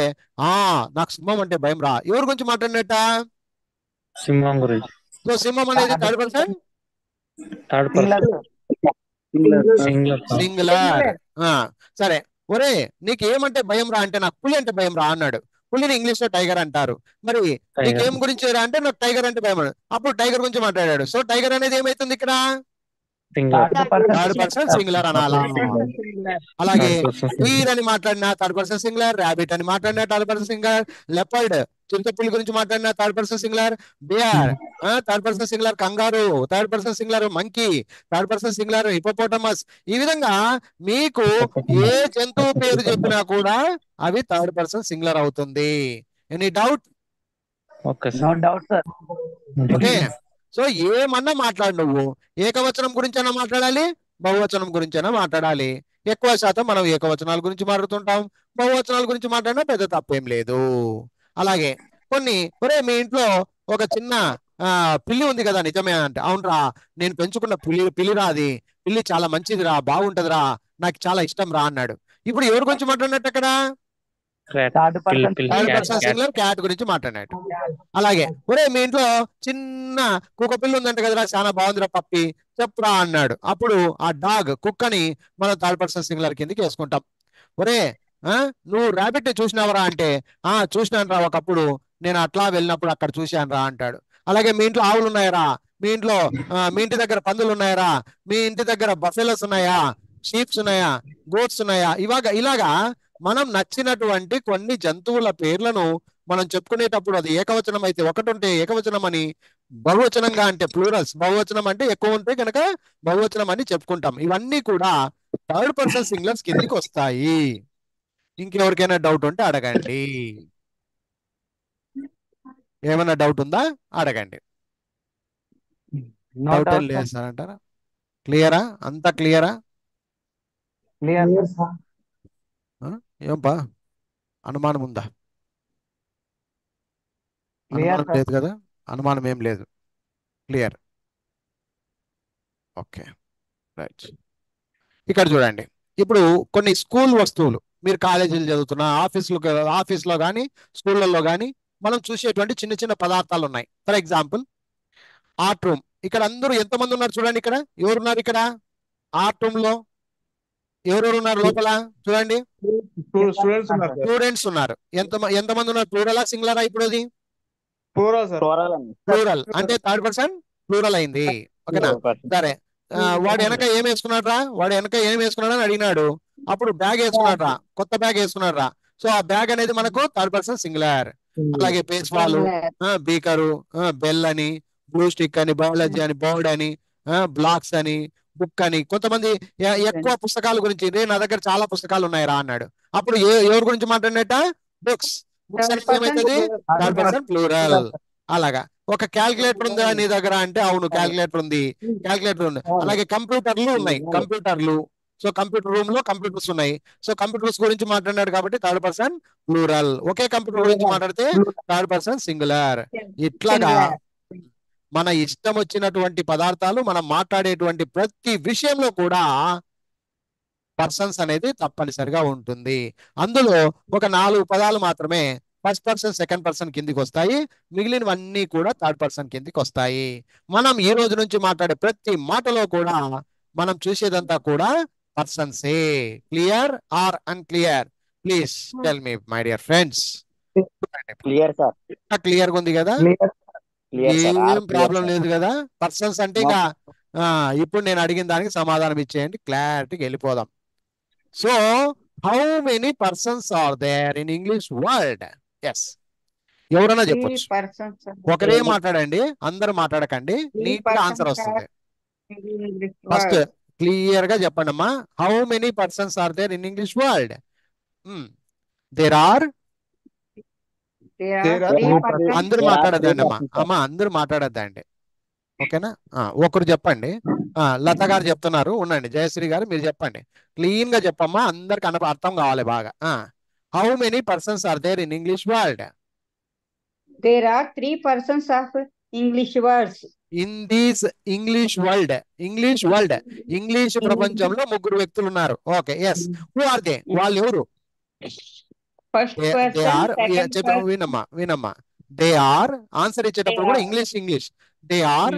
నాకు సింహం అంటే భయం రా. ఎవరి గురించి మాట్లాడినట్ట? సింహం గురించి. సో సింహం అనేది థర్డ్ పర్సన్ సింగులర్. సరే ఒరే నీకు ఏమంటే భయం రా అంటే, నాకు పులి అంటే భయం రా అన్నాడు. పులిని ఇంగ్లీష్ లో టైగర్ అంటారు. మరి నీకేం గురించి రా అంటే, నాకు టైగర్ అంటే భయం. అప్పుడు టైగర్ గురించి మాట్లాడాడు. సో టైగర్ అనేది ఏమైతుంది ఇక్కడ? థర్డ్ పర్సన్ సింగులర్ అనాలా? అలాగే బీర్ అని మాట్లాడినా థర్డ్ పర్సన్ సింగులర్, రాబిట్ అని మాట్లాడినా థర్డ్ పర్సన్ సింగులర్, లెపర్డ్ చిరుతపులి గురించి మాట్లాడినా third person singular, bear third person singular, kangaroo third person singular, monkey third person singular, hippopotamus. ఈ విధంగా మీకు ఏ జంతువు పేరు చెప్పినా కూడా అవి థర్డ్ పర్సన్ సింగులర్ అవుతుంది. Any doubt? No doubt sir. Okay. So ఏమన్నా మాట్లాడు, నువ్వు ఏకవచనం గురించైనా మాట్లాడాలి, బహువచనం గురించైనా మాట్లాడాలి. ఎక్కువ శాతం మనం ఏకవచనాల గురించి మాట్లాడుతుంటాం, బహువచనాల గురించి మాట్లాడినా పెద్ద తప్పేం లేదు. అలాగే కొన్ని ఒరే మీ ఇంట్లో ఒక చిన్న పిల్లి ఉంది కదా, నిజమే అంటే, అవునరా నేను పెంచుకున్న పిల్లిరా, అది పిల్లి చాలా మంచిదిరా, బాగుంటదిరా, నాకు చాలా ఇష్టం రా అన్నాడు. ఇప్పుడు ఎవరి గురించి మాట్లాడినట్టు అక్కడ? థర్డ్ పర్సన్ సింగులర్ క్యాట్ గురించి మాట్లాడినట్టు. అలాగే ఒరే మీ ఇంట్లో చిన్న కుక్క పిల్ల ఉందంట కదరా, చాలా బాగుందిరా పప్పి, చెప్పురా అన్నాడు. అప్పుడు ఆ డాగ్ కుక్కని మనం థర్డ్ పర్సన్ సింగులర్ కిందకి వేసుకుంటాం. ఒరే నువ్వు ర్యాబిట్ ని చూసినావరా అంటే, చూసినాను రా, ఒకప్పుడు నేను అట్లా వెళ్ళినప్పుడు అక్కడ చూశాను రా అంటాడు. అలాగే మీ ఇంట్లో ఆవులు ఉన్నాయరా, మీ ఇంటి దగ్గర పందులు ఉన్నాయరా, మీ ఇంటి దగ్గర బఫెలోస్ ఉన్నాయా, షీప్స్ ఉన్నాయా, గోట్స్ ఉన్నాయా, ఇలాగా మనం నచ్చినటువంటి కొన్ని జంతువుల పేర్లను మనం చెప్పుకునేటప్పుడు అది ఏకవచనం అయితే ఒకటి ఉంటే ఏకవచనం అని, బహువచనంగా అంటే ప్లూరల్స్, బహువచనం అంటే ఎక్కువ ఉంటే కనుక బహువచనం అని చెప్పుకుంటాం. ఇవన్నీ కూడా థర్డ్ పర్సన్ సింగులర్స్ కిందికి వస్తాయి. ఇంకెవరికైనా డౌట్ ఉంటే అడగండి. ఏమైనా డౌట్ ఉందా? అడగండి. డౌట్ లేదు సార్ అంటారా? క్లియరా? అంతా క్లియరా? క్లియర్ ఏంపా అనుమానం ఉందా? క్లియర్ అనుమానం లేదు కదా? అనుమానం ఏం లేదు, క్లియర్. Okay, right. ఇక్కడ చూడండి, ఇప్పుడు కొన్ని స్కూల్ వస్తువులు, మీరు కాలేజీలు చదువుతున్న ఆఫీస్లో కానీ స్కూళ్ళల్లో కానీ మనం చూసేటువంటి చిన్న చిన్న పదార్థాలు ఉన్నాయి. For example art room. ఇక్కడ అందరూ ఎంతమంది ఉన్నారు చూడండి. ఇక్కడ ఎవరున్నారు? ఇక్కడ ఆర్ట్ రూమ్ లో ఎవరెవరు ఉన్నారు? లోపల చూడండి, స్టూడెంట్స్ ఉన్నారు సార్. స్టూడెంట్స్ ఉన్నారు. ఎంతమంది ఉన్నారు? ప్లూరలా సింగులరా? ఇప్పుడు అది ప్లూరల్ సార్. ప్లూరల్ అంటే థర్డ్ పర్సన్ ప్లూరల్ అయింది. ఓకేనా? సరే, వాడు వెనక ఏం వేసుకున్నాడు రా? వాడు వెనక ఏం వేసుకున్నాడు అని అడిగినాడు. అప్పుడు బ్యాగ్ వేసుకున్నాడు రా, కొత్త బ్యాగ్ వేసుకున్నాడు రా. సో ఆ బ్యాగ్ అనేది మనకు థర్డ్ పర్సన్ సింగులర్. అలాగే పేస్ బాల్, బీకరు, బెల్ అని, బ్లూ స్టిక్ అని, బయాలజీ అని, బోర్డ్ అని, బ్లాక్స్ అని, బుక్ అని. కొంతమంది ఎక్కువ పుస్తకాల గురించి, నా దగ్గర చాలా పుస్తకాలు ఉన్నాయి రా అన్నాడు. అప్పుడు ఎవరి గురించి మాట్లాడినట్ట? బుక్స్. బుక్స్ అనేది ఏమైతుంది? Third person plural. అలాగా. ఒక క్యాల్కులేటర్ ఉందా నీ దగ్గర అంటే అవును క్యాల్కులేటర్ ఉంది, క్యాల్కులేటర్ ఉంది. అలాగే కంప్యూటర్లు ఉన్నాయి, కంప్యూటర్లు. సో కంప్యూటర్ రూమ్ లో కంప్యూటర్స్ ఉన్నాయి. సో కంప్యూటర్స్ గురించి మాట్లాడాడు కాబట్టి థర్డ్ పర్సన్ ప్లూరల్. ఒకే కంప్యూటర్ గురించి మాట్లాడితే థర్డ్ పర్సన్ సింగులర్. ఇట్లాగా మన ఇష్టం వచ్చినటువంటి పదార్థాలు, మనం మాట్లాడేటువంటి ప్రతి విషయంలో కూడా పర్సన్స్ అనేది తప్పనిసరిగా ఉంటుంది. అందులో ఒక 4 పదాలు మాత్రమే ఫస్ట్ పర్సన్ సెకండ్ పర్సన్ కిందికి వస్తాయి, మిగిలినవన్నీ కూడా థర్డ్ పర్సన్ కిందికి వస్తాయి. మనం ఈ రోజు నుంచి మాట్లాడే ప్రతి మాటలో కూడా మనం చూసేదంతా కూడా పర్సన్సే. Clear or unclear? Please tell me my dear friends. Clear sir. Clear గా ఉంది కదా? Clear sir. ఏం ప్రాబ్లం లేదు కదా? పర్సన్స్ అంటే ఇంకా ఇప్పుడు నేను అడిగిన దానికి సమాధానం ఇచ్చేయండి, క్లారిటీకి వెళ్ళిపోదాం. So how many persons are there in English word? Yes, ఎవరైనా చెప్పొచ్చు. ఒకరే మాట్లాడండి, అందరూ మాట్లాడకండి, నీట్ గా ఆన్సర్ వస్తుంది. ఫస్ట్ క్లియర్ గా చెప్పండి అమ్మా. How many persons are there in English word? There are. అందరూ మాట్లాడద్దండి అమ్మా, అందరూ మాట్లాడద్దండి. ఓకేనా? ఒకరు చెప్పండి. లత గారు చెప్తున్నారు, ఉండండి. జయశ్రీ గారు మీరు చెప్పండి, క్లీన్ గా చెప్పమ్మా, అందరికి అర్థం కావాలి బాగా. How many persons are there in English word? There are 3 persons of English words. In these English world. English world, English ప్రపంచంలో 3 వ్యక్తులు ఉన్నారు. Okay, yes. Who are they? వాళ్ళు ఎవరు? First person, second person. వినమ్మా. దే ఆర్ ఆన్సర్ ఇచ్చేటప్పుడు కూడా English. They are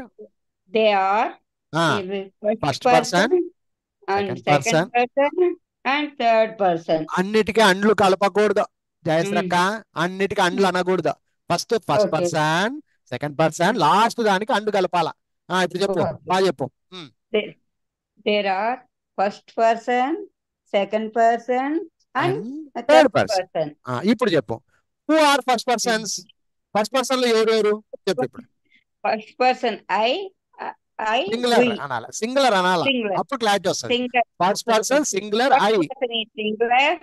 first person and second person and third person. అన్నిటికీ అండ్లు కలపకూడదు జయశ్రక్క, అన్నిటికీ అండ్లు అనకూడదు. First person, second person, last దానికి అండు కలపాల. ఇప్పుడు చెప్పు, బాగా చెప్పు. There are first person, second person and third person. ఇప్పుడు చెప్పు, who are first persons? First person లో ఎవరెవరు చెప్పు ఇప్పుడు. ఫస్ట్ పర్సన్ ఐ సింగులర్ అనాల, సింగులర్ అనాల, అప్పుడు క్లారిటీ వస్తుంది. First person singular I, singular.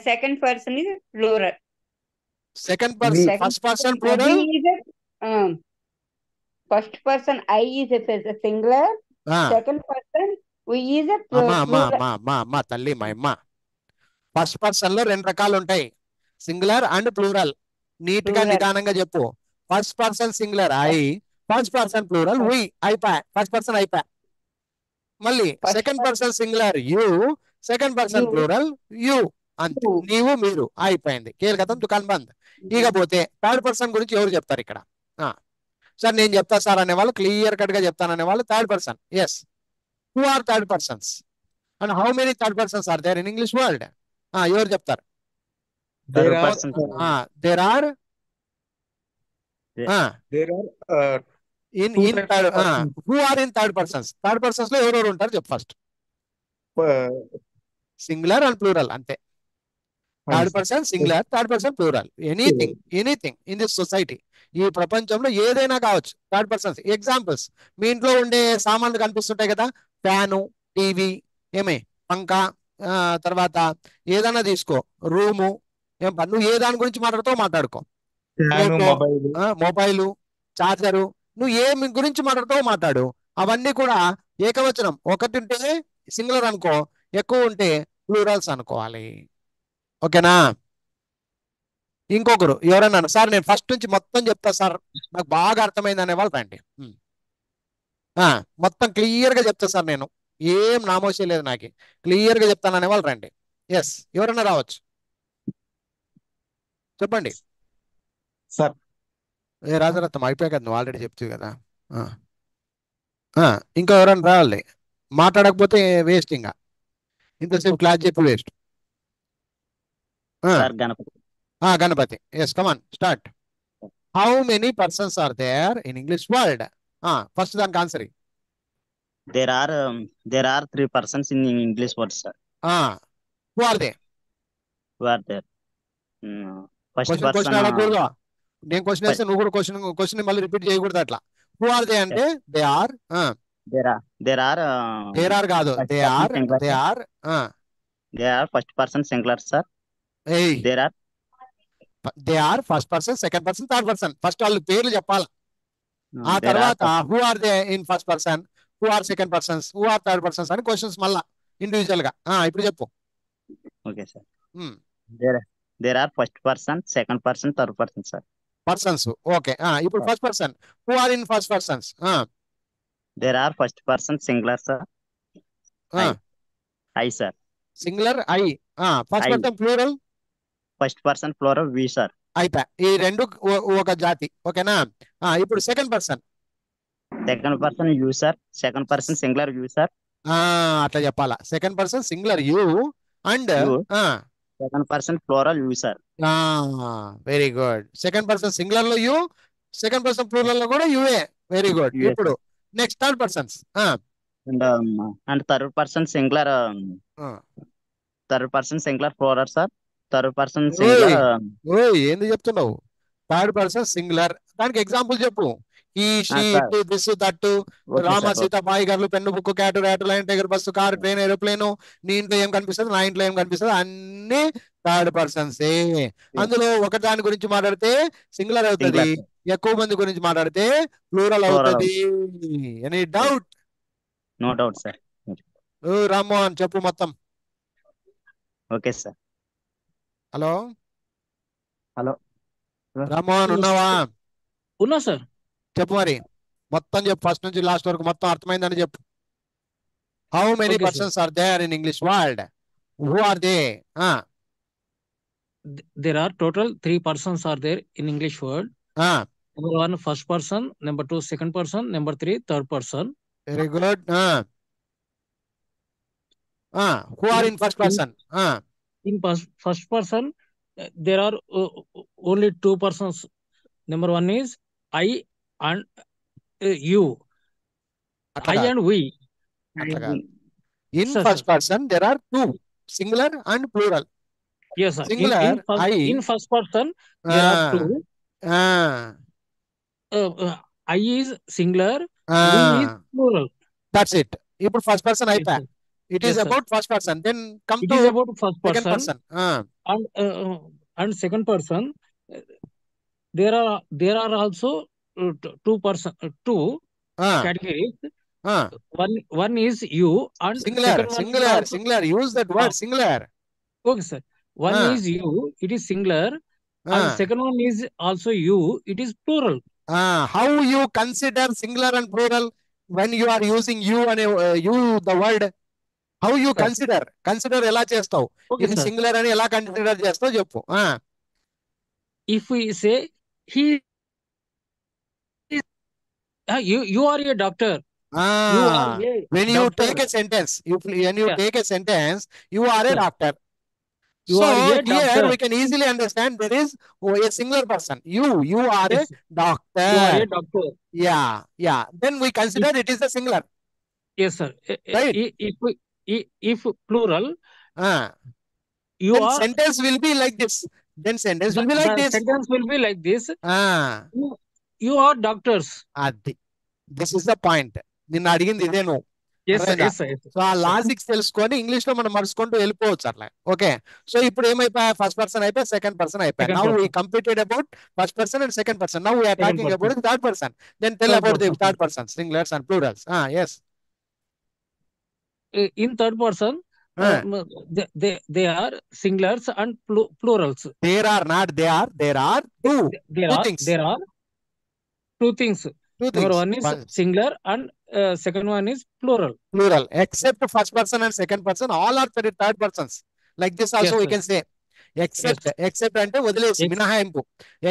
Second person is plural. Second person, first person plural. First person I is a singular, second person we is a plural. తల్లి మా అమ్మ, ఫస్ట్ పర్సన్ లో 2 రకాలు ఉంటాయి, సింగులర్ అండ్ ప్లూరల్. నీట్ గా నిదానంగా చెప్పు. First person singular I, first person plural we. అయిపోయా, ఫస్ట్ పర్సన్ అయిపోయా. మళ్ళీ second person singular you, second person plural you. అంతే, నీవు మీరు, అయిపోయింది. కేల్కతం దుకాన్ బంద్. ఇకపోతే థర్డ్ పర్సన్ గురించి ఎవరు చెప్తారు ఇక్కడ? సార్ నేను చెప్తా సార్ అనేవాళ్ళు, క్లియర్ కట్ గా చెప్తాను అనేవాళ్ళు third person. Yes, who are third persons and how many third persons are there in English word? ఎవరు చెప్తారు? There are in who are in third persons. Third persons లో ఎవరెవరు ఉంటారు చెప్పు ఫస్ట్. సింగులర్ అండ్ ప్లూరల్, అంతే. Third person singular, third person plural. Anything in this society, ఈ ప్రపంచంలో ఏదైనా కావచ్చు థర్డ్ పర్సన్స్. ఎగ్జాంపుల్స్, మీ ఇంట్లో ఉండే సామాన్లు కనిపిస్తుంటాయి కదా, ఫ్యాను, టీవీ, పంక, తర్వాత ఏదైనా తీసుకో, రూము, నువ్వు ఏ దాని గురించి మాట్లాడుతావు మాట్లాడుకో. మొబైలు, చార్జరు, నువ్వు ఏమి గురించి మాట్లాడుతావు మాట్లాడు. అవన్నీ కూడా ఏకవచనం. ఒకటి ఉంటే సింగులర్ అనుకో, ఎక్కువ ఉంటే ప్లూరల్స్ అనుకోవాలి. ఓకేనా? ఇంకొకరు ఎవరన్నా సార్ నేను ఫస్ట్ నుంచి మొత్తం చెప్తా సార్ నాకు బాగా అర్థమైంది అనేవాళ్ళు రండి. మొత్తం క్లియర్గా చెప్తా సార్ నేను ఏం నామోషే లేదు నాకు క్లియర్గా చెప్తాను అనేవాళ్ళు రండి. ఎస్ ఎవరన్నా రావచ్చు చెప్పండి. సార్ ఏ రాజరత్నం అయిపోయా కదా నువ్వు ఆల్రెడీ చెప్తావు కదా. ఇంకా ఎవరైనా రావాలి మాట్లాడకపోతే వేస్ట్ ఇంకా ఇంతసేపు క్లాస్ చెప్పి waste. Sir Ganapathi. Ganapathi yes come on start. How many persons are there in English word? First దానికి answer. There are 3 persons in English words, sir. హూ ఆర్ దే? Who are there? First question person. అడగకూడదు. నేను క్వశ్చన్ వేస్తే నువ్వు కూడా క్వశ్చన్ మళ్ళీ రిపీట్ చేయకూడదు అట్లా. హూ ఆర్ దే అంటే they are There are. There are కాదు first they person are singular, they sir. Are They are first person singular, sir. ఏయ్ There are. They are first person second person third person. First వాళ్ళు పేర్లు చెప్పాలి. ఆ There are. తర్వాత who are they in first person, who are second persons, who are third persons అని క్వశ్చన్స్ మళ్ళా ఇండివిజువల్ గా. ఇప్పుడు చెప్పు. Okay, sir. There are first person, second person, third person, sir. Persons okay. ఇప్పుడు first person who are in first persons. There are first person singular, sir. I, sir. Singular I. First I. Person plural First person plural, we, sir. అయిపోయా. ఈ రెండు ఒక జాతి. ఓకేనా? ఇప్పుడు second person. Second person, you, sir. Second person singular, you, sir. అట్లా చెప్పాలా. Second person singular you and You. Second person plural, you, sir. Very good. Second person singular లో యూ, సెకండ్ పర్సన్ ప్లూరల్ లో కూడా యూఏ. Very good. You, ఇప్పుడు next third persons. And third person singular. Third person singular plural, sir. Third person singular. ఏంది చెప్తున్నావు? థర్డ్ పర్సన్ సింగులర్ దానికి ఎగ్జాంపుల్ చెప్పు. He she sir. It this that Okay, Rama sir. Sita boy girl pen book cat rat line tiger bus car train aeroplane. నీ ఇంట్లో ఏం కనిపిస్తుంది, నా ఇంట్లో ఏం కనిపిస్తుంది, అన్ని థర్డ్ పర్సన్సే. అందులో ఒక దాని గురించి మాట్లాడితే సింగులర్ అవుతుంది, Singular, sir. ఎక్కువ మంది గురించి మాట్లాడితే ప్లూరల్ Plural అవుతుంది. Any doubt? No doubt, sir. Rammohan చెప్పు మొత్తం. Okay, sir. Hello hello Rammohan ఉన్నావా? ఉన్నా సార్. చెప్పు మరి మొత్తం చెప్పు ఫస్ట్ నుంచి లాస్ట్ వరకు మొత్తం అర్థమైందని చెప్పు. How many Okay, sir. Persons are there in English world? Who are they? There are total 3 persons are there in English word. Number 1 first person, number 2 second person, number 3 third person. Very good. Who are in first person? In first person, there are only 2 persons. Number 1 is I and you. I and we. In Sir, first sir. Person there are two singular and plural. Yes, sir. Singular, I. In first person, there are 2. I is singular, we is plural. That's it. ఇప్పుడు ఫస్ట్ పర్సన్ Yes, అయిపోయా. sir. It Yes, is sir. About first person. Then come It to is about first second person person. and second person. There are also 2 categories. One is you and singular second one is singular also. Singular use that word singular. Okay, sir. One is you, it is singular, and second one is also you, it is plural. How you consider singular and plural when you are using you and you the word? How you Sir. consider ఎలా చేస్తావు? Okay, ఇది sir. సింగులర్ అని ఎలా కన్సిడర్ చేస్తావు చెప్పు. If we say he is, you are a doctor. You are a When you doctor. take a sentence, when you Yeah. take a sentence, you are a Sir. doctor. You So are a here doctor. we can easily understand there is a singular person. You are Yes, a doctor. you are a doctor. Yeah. Then we consider it is a singular. Yes, sir. Right. If plural, you Then are. sentence will be like this. Then sentence will be like The this. sentence will be like this. You are doctors. అది దిస్ ఇస్ ద పాయింట్. నిన్ను అడిగింది ఇదే నువ్వు. Yes, sir. అర్థమైందా? Yes, sir. Yes, sir. సో ఆ లాజిక్స్ తెలుసుకొని ఇంగ్లీష్ లో మనం మరుచుకుంటూ వెళ్ళిపోవచ్చు అట్లా. ఓకే. సో ఇప్పుడు ఏమైపోయా? ఫస్ట్ పర్సన్ అయిపోయా, సెకండ్ పర్సన్ అయిపోయా. Second now we person. Completed about first person and second person. Now we are Second talking person. About third person. Then tell Third about the person. Third person singulars and plurals. Yes. In third person, they are singulars and plurals. There are not they are. There are two things. There are two things. Two Number things. one is singular and second one is plural. Plural. Except first person and second person, all are third persons. Like this also Yes, we sir. can say. Except Yes. except అంటే వదిలేసి మినహాయింపు.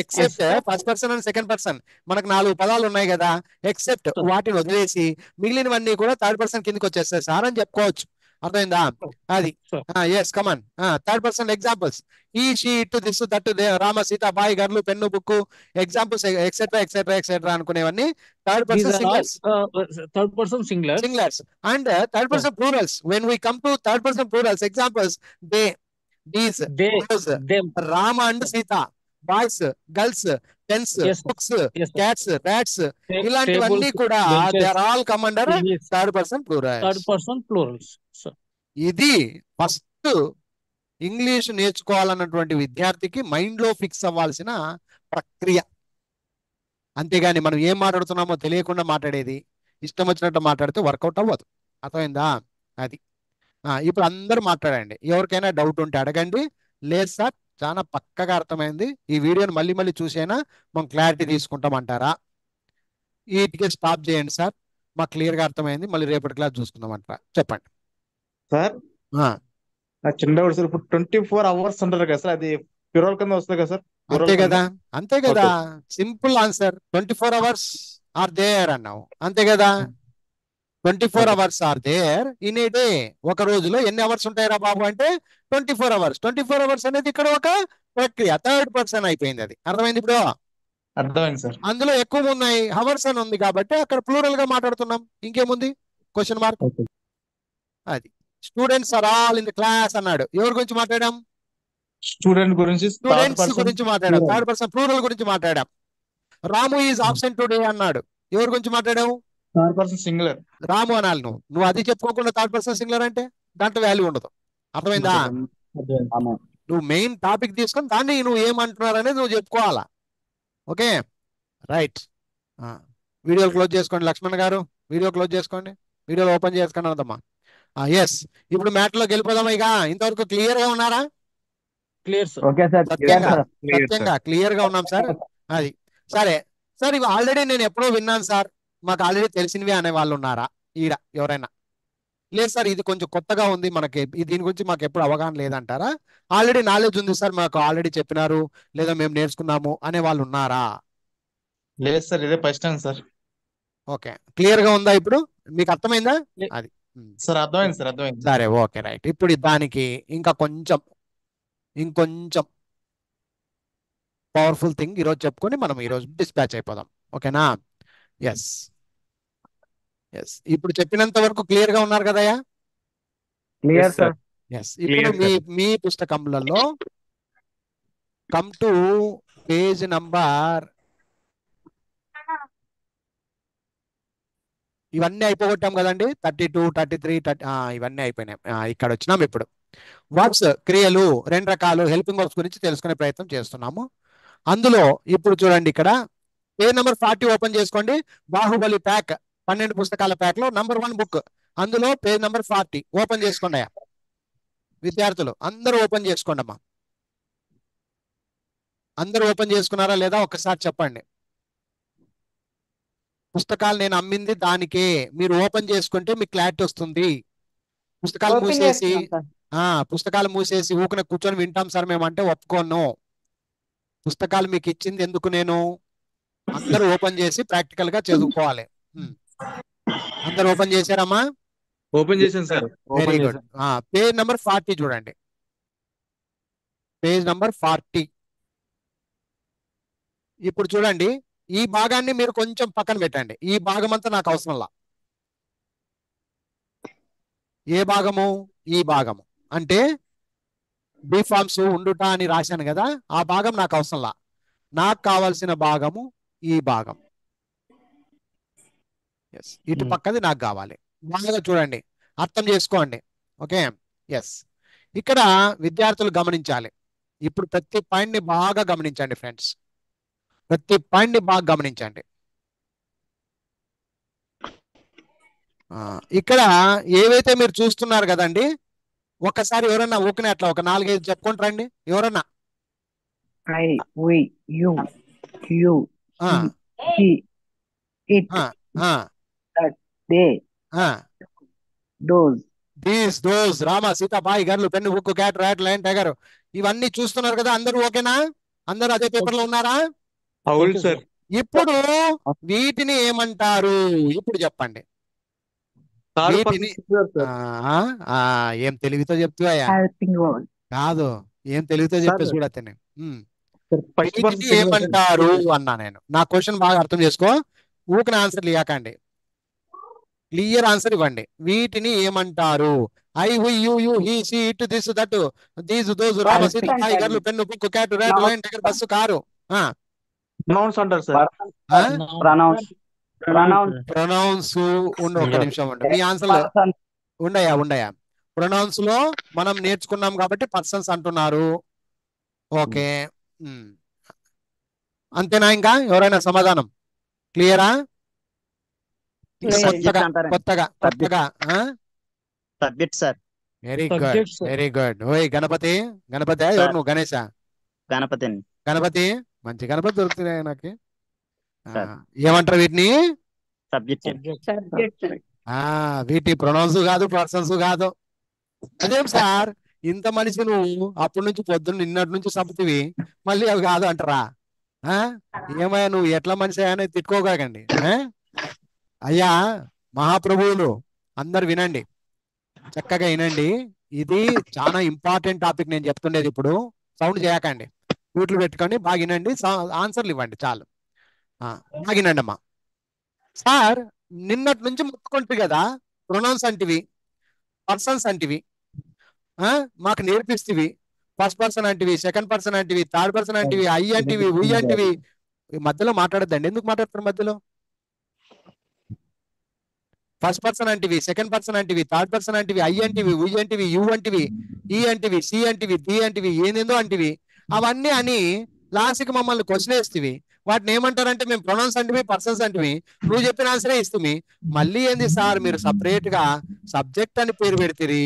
Except first person and second person మనకు 4 పదాలు ఉన్నాయి కదా, ఎక్సెప్ట్ వాటిని వదిలేసి మిగిలినవన్నీ కూడా థర్డ్ పర్సన్ కిందకి వచ్చేస్తాయి సార్ అని చెప్పుకోవచ్చు. అర్థమైందా? అది yes come on third person examples he she it this that Rama Sita boy girl pen book examples etcetera etcetera etcetera అనుకునేవన్నీ third person singers. Third person singlars. Singlars and third person plurals. When we come to third person plurals, examples they, these, those, them, Rama and Sita, boys, girls, pens, Yes, sir. books, Yes, sir. cats, rats, ఇలాంటివన్నీ tables, కూడా benches, they are all come under trees, third person plurals. third person plurals. So, ఇది ఫస్ట్ ఇంగ్లీష్ నేర్చుకోవాలన్నటువంటి విద్యార్థికి మైండ్ లో ఫిక్స్ అవ్వాల్సిన ప్రక్రియ. అంతేగాని మనం ఏం మాట్లాడుతున్నామో తెలియకుండా మాట్లాడేది, ఇష్టం వచ్చినట్టు మాట్లాడితే వర్కౌట్ అవ్వదు. అర్థమైందా? అది ఇప్పుడు అందరూ మాట్లాడండి. ఎవరికైనా డౌట్ ఉంటే అడగండి. లేదు సార్ చాలా పక్కగా అర్థమైంది, ఈ వీడియోని మళ్ళీ మళ్ళీ చూసైనా మనం క్లారిటీ తీసుకుంటామంటారా? వీటికి స్టాప్ చేయండి సార్, మాకు క్లియర్గా అర్థమైంది, మళ్ళీ రేపటి క్లాస్ చూసుకుందామంటారా? చెప్పండి సార్. నా చిన్న డౌట్ సార్, ఇప్పుడు 24 hours అంటారు కదా సార్, అది ప్యూరల్ కింద వస్తుంది కదా సార్? అంతే కదా, అంతే కదా, simple answer. 24 hours are there అన్నావు, అంతే కదా. 24 hours are there in a day. ఒక రోజులో ఎన్ని అవర్స్ ఉంటాయి రా బాబు అంటే 24 hours. 24 hours అనేది ఇక్కడ ఒక ప్రక్రియ, థర్డ్ పర్సన్ అయిపోయింది. అది అర్థమైంది ఇప్పుడు? అర్థమైంది సార్. అందులో ఎక్కువ ఉన్నాయి, హవర్స్ అని ఉంది కాబట్టి అక్కడ ప్లూరల్ గా మాట్లాడుతున్నాం. ఇంకేముంది? Question mark. అది students are all in the class అన్నాడు. ఎవరి గురించి మాట్లాడాం? స్టూడెంట్ గురించి, స్టూడెంట్స్ గురించి మాట్లాడాం. థర్డ్ పర్సన్ ప్లూరల్ గురించి మాట్లాడాం. రాము ఈజ్ ఆబ్సెంట్ టుడే అన్నాడు. ఎవరి గురించి మాట్లాడావు? Third person singular. రాము అనాలి. నువ్వు అది చెప్పుకోకుండా థర్డ్ పర్సన్ సింగులర్ అంటే దాంట్లో వాల్యూ ఉండదు. అర్థమైందా? నువ్వు మెయిన్ టాపిక్ తీసుకొని దాన్ని నువ్వు ఏమంటున్నారు అనేది నువ్వు చెప్పుకోవాలా. Okay right. వీడియో క్లోజ్ చేసుకోండి లక్ష్మణ్ గారు, వీడియో క్లోజ్ చేసుకోండి, వీడియోలో ఓపెన్ చేసుకోండి అన్నదమ్మా. ఎస్, ఇప్పుడు మ్యాట్లోకి వెళ్ళిపోదామా? ఇక ఇంతవరకు క్లియర్ గా ఉన్నారా? Clear sir. Okay sir. సత్యంగా క్లియర్ గా ఉన్నాం సార్. అది సరే సార్. ఇవి ఆల్రెడీ నేను ఎప్పుడో విన్నాను సార్, మాకు ఆల్రెడీ తెలిసినవి అనే వాళ్ళు ఉన్నారా ఈడ ఎవరైనా? లేదు సార్ ఇది కొంచెం కొత్తగా ఉంది మనకి, దీని గురించి మాకు ఎప్పుడు అవగాహన లేదంటారా? ఆల్రెడీ నాలెడ్జ్ ఉంది సార్, మాకు ఆల్రెడీ చెప్పినారు లేదా మేము నేర్చుకున్నాము అనే వాళ్ళు ఉన్నారా? లేదు సార్, ఇదే first time sir. Okay clear గా ఉందా ఇప్పుడు? మీకు అర్థమైందా? అది సార్ అర్థమైంది సార్, అర్థమైంది. సరే ఓకే రైట్. ఇప్పుడు దానికి ఇంకా ఇంకొంచెం పవర్ఫుల్ థింగ్ ఈరోజు చెప్పుకొని మనం ఈరోజు డిస్పాచ్ అయిపోదాం. ఓకేనా? Yes yes. ఇప్పుడు చెప్పినంత వరకు క్లియర్ గా ఉన్నారు కదయ్యా? Clear sir. ఎస్. ఇప్పుడు మీ పుస్తకములలో కమ్ టు పేజ్ నంబర్, ఇవన్నీ అయిపోగొట్టాం కదండి. 32, 33, ఇవన్నీ అయిపోయినాయి. ఇక్కడ వచ్చినాం. ఇప్పుడు వర్బ్స్, క్రియలు 2 రకాలు, హెల్పింగ్ వర్బ్స్ గురించి తెలుసుకునే ప్రయత్నం చేస్తున్నాము. అందులో ఇప్పుడు చూడండి, ఇక్కడ పేజ్ నెంబర్ 40 ఓపెన్ చేసుకోండి. బాహుబలి ప్యాక్ 12 పుస్తకాల ప్యాక్ లో నంబర్ 1 బుక్, అందులో పేజ్ నెంబర్ 40 ఓపెన్ చేసుకోండి అయ్యా. విద్యార్థులు అందరూ ఓపెన్ చేసుకోండి అమ్మా. అందరూ ఓపెన్ చేసుకున్నారా లేదా ఒక్కసారి చెప్పండి. పుస్తకాలు నేను అమ్మింది దానికే, మీరు ఓపెన్ చేసుకుంటే మీకు క్లారిటీ వస్తుంది. పుస్తకాలు మూసేసి ఊకనే కూర్చొని వింటాం సార్ మేమంటే ఒప్పుకోను. పుస్తకాలు మీకు ఇచ్చింది ఎందుకు? నేను అందరూ ఓపెన్ చేసి ప్రాక్టికల్ గా చదువుకోవాలి. అందరూ ఓపెన్ చేశారమ్మా? ఓపెన్ చేశాను sir. Very good. Page number 40 చూడండి. Page number 40. ఇప్పుడు చూడండి, ఈ భాగాన్ని మీరు కొంచెం పక్కన పెట్టండి. ఈ భాగం అంతా నాకు అవసరంలా. ఏ భాగము? ఈ భాగము అంటే బి ఫార్మ్స్ ఉండుట అని రాశాను కదా, ఆ భాగం నాకు అవసరంలా. నాకు కావాల్సిన భాగము ఈ భాగం. ఎస్, ఇటు పక్కది నాకు కావాలి. బాగా చూడండి, అర్థం చేసుకోండి. Okay yes. ఇక్కడ విద్యార్థులు గమనించాలి. ఇప్పుడు ప్రతి పాయింట్ ని బాగా గమనించండి ఫ్రెండ్స్, ప్రతి పాయింట్ ని బాగా గమనించండి. ఇక్కడ ఏవైతే మీరు చూస్తున్నారు కదండి, ఒక్కసారి ఎవరన్నా ఊకనే అట్లా ఒక 4-5 చెప్పుకుంటారు రండి ఎవరన్నా. I, we, you, ఆ, he, it, ఆ, ఆ, that, they, ఆ. those. Those Rama Sita boy girl pen book cat rat line tiger ఇవన్నీ చూస్తున్నారు కదా అందరూ ఓకేనా? అందరూ అదే పేపర్ లో ఉన్నారా? అవును Okay, సార్. ఇప్పుడు వీటిని ఏమంటారు ఇప్పుడు చెప్పండి. థర్డ్ వీటిని పర్సన్ ఆ, ఆ, ఏం తెలివితో చెప్తావా? Helping word. కాదు, ఏం తెలివితో చెప్పేసి కూడా అతనే. ఫస్ట్ వీటిని పర్సన్ ఏమంటారు అన్నా నేను. నా క్వశ్చన్ బాగా అర్థం చేసుకో, ఊకిన ఆన్సర్ ఇవ్వకండి, క్లియర్ ఆన్సర్ ఇవ్వండి. వీటిని ఏమంటారు? I who you you he she it this that these those Rama Sita boy girl pen book cat rat line tiger bus car. Pronouns అంటారు సార్. Pronouns. Pronouns. ప్రొనౌన్స్ ఉండు, ఒక్క నిమిషం ఉండు. మీ ఆన్సర్ Person. ఉండయా ప్రొనౌన్స్ లో మనం నేర్చుకున్నాం కాబట్టి పర్సన్స్ అంటున్నారు. ఓకే, అంతేనా? ఇంకా ఎవరైనా సమాధానం క్లియరా? సబ్జెక్ట్ అంటారండి. కొత్తగా subject sir. Very good, Subjects, sir. Very good. ఓయ్ గణపతి ఎవరు సార్. నువ్వు? గణేశ గణపతి అండి. గణపతి, మంచి గణపతి దొరుకుతున్నాయి నాకు. సార్. ఏమంటారు వీటిని? Subject Subjects. వీటి ప్రొనౌన్స్ కాదు, పర్సన్స్ కాదు. అదేం సార్ ఇంత మనిషి నువ్వు అప్పటి నుంచి పొద్దున్న నిన్నటి నుంచి చంపుతీవి, మళ్ళీ అవి కాదు అంటారా? ఏమయ్యా నువ్వు ఎట్లా మనిషి అని తిట్టుకోకండి. అయ్యా మహాప్రభువులు అందరు వినండి, చక్కగా వినండి. ఇది చాలా ఇంపార్టెంట్ టాపిక్ నేను చెప్తుండేది. ఇప్పుడు సౌండ్ చేయకండి, కూట్లు పెట్టుకొని బాగా వినండి, ఆన్సర్లు ఇవ్వండి చాలు. బాగా వినండి అమ్మా. సార్ నిన్నటి నుంచి మొత్తుకుంటారు కదా, ప్రొనౌన్స్ అంటివి, పర్సన్స్ అంటివి, మాకు నేర్పిస్తేవి, ఫస్ట్ పర్సన్ అంటివి, సెకండ్ పర్సన్ అంటివి, థర్డ్ పర్సన్ అంటివి, ఐ అంటివి, ఉయ్ అంటివి. మధ్యలో మాట్లాడద్దండి, ఎందుకు మాట్లాడతారు మధ్యలో? ఫస్ట్ పర్సన్ అంటివి, సెకండ్ పర్సన్ అంటివి, థర్డ్ పర్సన్ అంటివి, ఐ అంటివి, ఉయ్ అంటివి, యు అంటివి, ఈ అంటివి, సి అంటివి, ది అంటివి, ఏందేందో అంటివి. అవన్నీ అని లాస్ట్కి మమ్మల్ని క్వశ్చన్ వేస్తేవి. వాటిని ఏమంటారంటే మేము ప్రొనౌన్స్ అంటివి, పర్సన్స్ అంటివి, నువ్వు చెప్పిన ఆన్సరే ఇస్తుంది. మళ్ళీ ఏంది సార్ మీరు సపరేట్ గా సబ్జెక్ట్ అని పేరు పెడితిరి?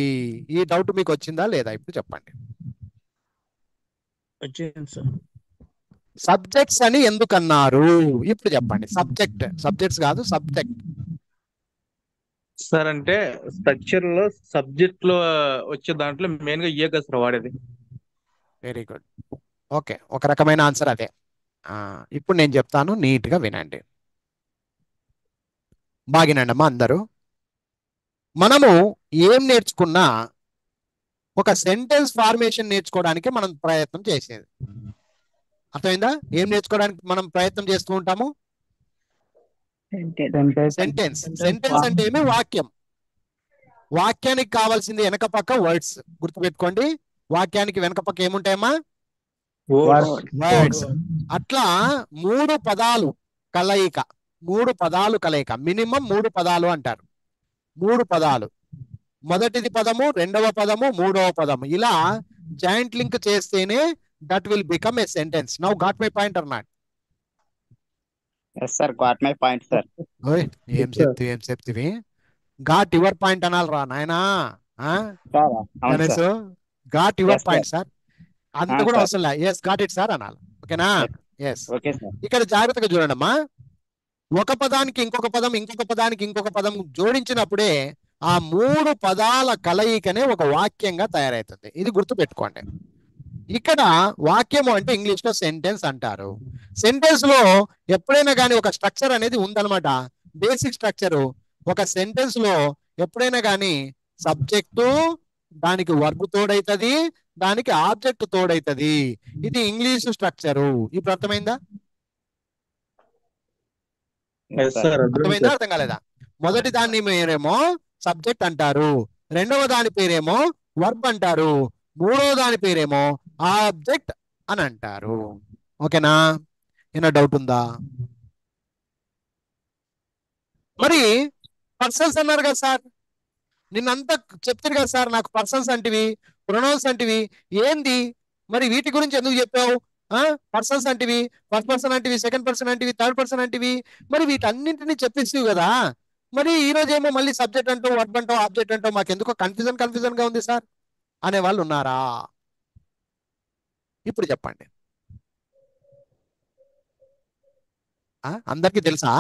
ఈ డౌట్ మీకు వచ్చిందా లేదా? ఇప్పుడు చెప్పండి. వచ్చింది సార్. సబ్జెక్ట్స్ అని ఎందుకన్నారు ఇప్పుడు చెప్పండి. సబ్జెక్ట్స్ కాదు, సబ్జెక్ట్. సార్ అంటే స్ట్రక్చర్ లో సబ్జెక్ట్ లో వచ్చే దాంట్లో మెయిన్ గా ఏ కదా సార్ వాడేది. వెరీ గుడ్, ఓకే, ఒక రకమైన ఆన్సర్ అదే. ఇప్పుడు నేను చెప్తాను, నీట్ గా వినండి, బాగినండి అమ్మా అందరూ. మనము ఏం నేర్చుకున్నా ఒక సెంటెన్స్ ఫార్మేషన్ నేర్చుకోవడానికి మనం ప్రయత్నం చేసేది. అర్థమైందా? ఏం నేర్చుకోవడానికి మనం ప్రయత్నం చేస్తూ ఉంటాము? సెంటెన్స్ అంటే ఏమి? వాక్యం. వాక్యానికి కావాల్సింది వెనక పక్క వర్డ్స్. గుర్తుపెట్టుకోండి, వాక్యానికి వెనక పక్క ఏముంటాయమ్మా? వర్డ్స్. అట్లా 3 పదాలు కలయిక, మినిమం 3 పదాలు అంటారు. 3 పదాలు, మొదటిది పదము, రెండవ పదము, మూడవ పదము, ఇలా జాయింట్ లింక్ చేస్తేనే that will become a sentence. Now got my point or not? Yes sir, got my point sir. ఏం చెప్తివి? గాట్ యువర్ పాయింట్ అనాలి రా నాయనా. గాట్ యువర్ పాయింట్ సార్, అంత కూడా అవసరం లే. ఎస్ గాట్ ఇట్ సార్ అనాలి. ఓకేనా? ఎస్. ఇక్కడ జాగ్రత్తగా చూడండి అమ్మా. ఒక పదానికి ఇంకొక పదం, ఇంకొక పదానికి ఇంకొక పదం జోడించినప్పుడే ఆ 3 పదాల కలయికనే ఒక వాక్యంగా తయారవుతుంది. ఇది గుర్తు పెట్టుకోండి. ఇక్కడ వాక్యము అంటే ఇంగ్లీష్ లో సెంటెన్స్ అంటారు. సెంటెన్స్ లో ఎప్పుడైనా కానీ ఒక స్ట్రక్చర్ అనేది ఉందన్నమాట, బేసిక్ స్ట్రక్చరు. ఒక సెంటెన్స్ లో ఎప్పుడైనా కానీ సబ్జెక్టు, దానికి వర్బ్ తోడైతుంది, దానికి ఆబ్జెక్ట్ తోడైతుంది. ఇది ఇంగ్లీష్ స్ట్రక్చరు. ఇప్పుడు అర్థమైందా? అర్థమైందా? అర్థం కాలేదా? మొదటి దాన్ని మీరేమో సబ్జెక్ట్ అంటారు, రెండవ దాని పేరేమో వర్బ్ అంటారు, మూడవ దాని పేరేమో ఆబ్జెక్ట్ అని అంటారు. ఓకేనా? ఏమైనా డౌట్ ఉందా? మరి పర్సన్స్ అన్నారు కదా సార్, నిన్నంతా చెప్తారు కదా సార్ నాకు పర్సన్స్ అంటివి, ప్రొనౌన్స్ అంటివి, ఏంది మరి వీటి గురించి ఎందుకు చెప్పావు? పర్సన్స్ అంటివి, ఫస్ట్ పర్సన్ అంటివి, సెకండ్ పర్సన్ అంటివి, థర్డ్ పర్సన్ అంటివి, మరి వీటన్నింటినీ చెప్పేస్తావు కదా, మరి ఈ రోజు ఏమో మళ్ళీ సబ్జెక్ట్ అంటావు, వర్బ్ అంటావు, ఆబ్జెక్ట్ అంటావు. మాకు ఎందుకో కన్ఫ్యూజన్ గా ఉంది సార్. అనే వాళ్ళు ఉన్నారా? ఇప్పుడు చెప్పండి. అందరికీ తెలుసా?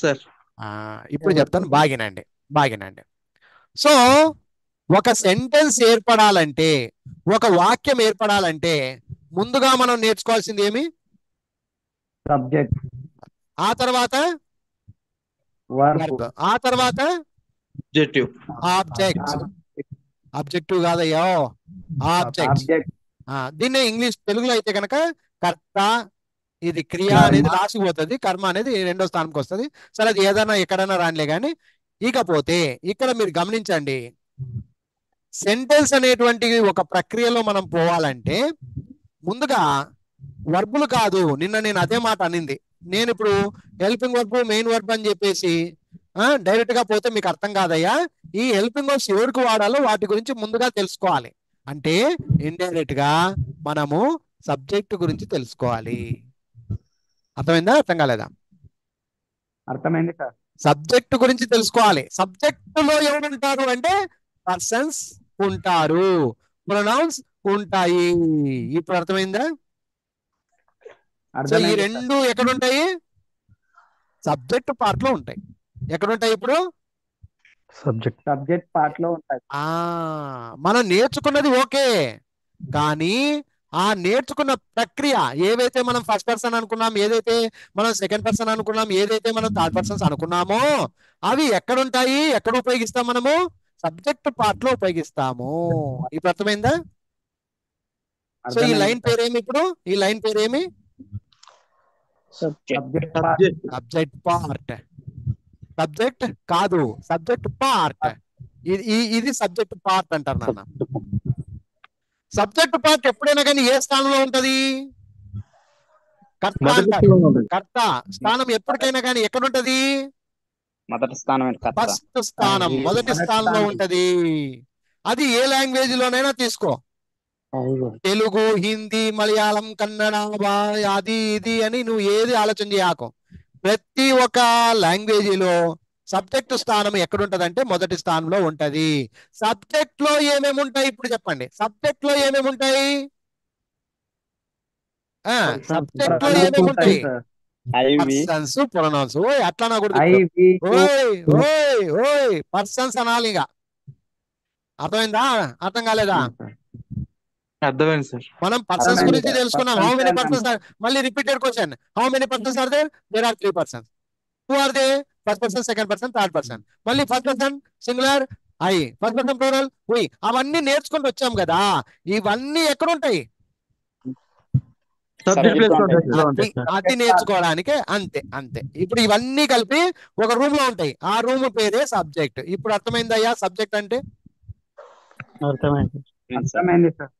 సార్ ఇప్పుడు చెప్తాను, బాగినండి. సో ఒక సెంటెన్స్ ఏర్పడాలంటే, ఒక వాక్యం ఏర్పడాలంటే ముందుగా మనం నేర్చుకోవాల్సింది ఏమి? సబ్జెక్ట్. ఆ తర్వాత వర్బ్. ఆ తర్వాత ఆబ్జెక్టివ్. ఆబ్జెక్టివ్ కాదయ్యో, ఆబ్జెక్ట్. దీన్నే ఇంగ్లీష్, తెలుగులో అయితే కనుక కర్త, ఇది క్రియ అనేది రాసిపోతుంది, కర్మ అనేది రెండో స్థానంకి వస్తుంది. సరే, అది ఏదైనా ఎక్కడైనా రానిలే కానీ. ఇకపోతే ఇక్కడ మీరు గమనించండి, సెంటెన్స్ అనేటువంటి ఒక ప్రక్రియలో మనం పోవాలంటే ముందుగా వర్బులు కాదు. నిన్న నేను అదే మాట అనింది. నేను ఇప్పుడు హెల్పింగ్ వర్బ్, మెయిన్ వర్బ్ అని చెప్పేసి డైరెక్ట్ గా పోతే మీకు అర్థం కాదయ్యా. ఈ హెల్పింగ్ వర్బ్స్ ఎవరికి వాడాలో వాటి గురించి ముందుగా తెలుసుకోవాలి. అంటే ఇండైరెక్ట్ గా మనము సబ్జెక్ట్ గురించి తెలుసుకోవాలి. అర్థమైందా? అర్థం కాలేదా? అర్థమైంది సార్. సబ్జెక్ట్ గురించి తెలుసుకోవాలి. సబ్జెక్ట్ లో ఎవరు ఉంటారు అంటే పర్సన్స్ ఉంటారు, ప్రొనౌన్స్ ఉంటాయి. ఇప్పుడు అర్థమైందా? సో ఈ రెండు ఎక్కడుంటాయి? సబ్జెక్ట్ పార్ట్ లో ఉంటాయి. ఎక్కడుంటాయి ఇప్పుడు? సబ్జెక్ట్ పార్ట్ లో ఉంటాయి. మనం నేర్చుకున్నది ఓకే, కానీ ఆ నేర్చుకున్న ప్రక్రియ, ఏవైతే మనం ఫస్ట్ పర్సన్ అనుకున్నాం, ఏదైతే మనం సెకండ్ పర్సన్ అనుకున్నాం, ఏదైతే మనం థర్డ్ పర్సన్స్ అనుకున్నామో అవి ఎక్కడుంటాయి, ఎక్కడ ఉపయోగిస్తాం మనము? సబ్జెక్ట్ పార్ట్ లో ఉపయోగిస్తాము. ఇప్పుడు అర్థమైందా? సో ఈ లైన్ పేరేమి? ఇప్పుడు ఈ లైన్ పేరేమి? Subject part. సబ్జెక్ట్ కాదు, సబ్జెక్ట్ పార్ట్. ఇది సబ్జెక్ట్ పార్ట్ అంటారు నాన్న. సబ్జెక్ట్ పార్ట్ ఎప్పుడైనా కానీ ఏ స్థానంలో ఉంటది? కర్త అంటారు. కర్త స్థానం ఎప్పటికైనా కానీ ఎక్కడ ఉంటది? ఫస్ట్ స్థానం, మొదటి స్థానంలో ఉంటది. అది ఏ లాంగ్వేజ్ లోనైనా తీసుకో, తెలుగు, హిందీ, మలయాళం, కన్నడ, అది ఇది అని నువ్వు ఏది ఆలోచన చేయకు. ప్రతి ఒక్క లాంగ్వేజీలో సబ్జెక్ట్ స్థానం ఎక్కడుంటదంటే మొదటి స్థానంలో ఉంటది. సబ్జెక్ట్ లో ఏమేమి ఉంటాయి ఇప్పుడు చెప్పండి? సబ్జెక్ట్ లో ఏమేమి ఉంటాయి? సబ్జెక్ట్ లో ఏమేమి ఉంటాయి? Persons, pronouns. ఓయ్ అట్లా నా కూడా ఓయ్ పర్సన్స్ అనాలి. ఇక అర్థమైందా? అర్థం కాలేదా? అర్థమైంది సార్. మనం పర్సన్స్ గురించి తెలుసుకున్నాం. How many persons? మళ్ళీ repeated question. How many persons are there? There are 3 persons. Who are they? First person, second person, third person. మళ్ళీ first person singular I, first person plural we. అవన్నీ నేర్చుకుంటూ వచ్చాం కదా. ఇవన్నీ ఎక్కడ ఉంటాయి? అది నేర్చుకోవడానికి. అంతే అంతే. ఇప్పుడు ఇవన్నీ కలిపి ఒక రూమ్ లో ఉంటాయి. ఆ రూమ్ పేరే సబ్జెక్ట్. ఇప్పుడు అర్థమైందయ్యా సబ్జెక్ట్ అంటే? అర్థమైంది సార్.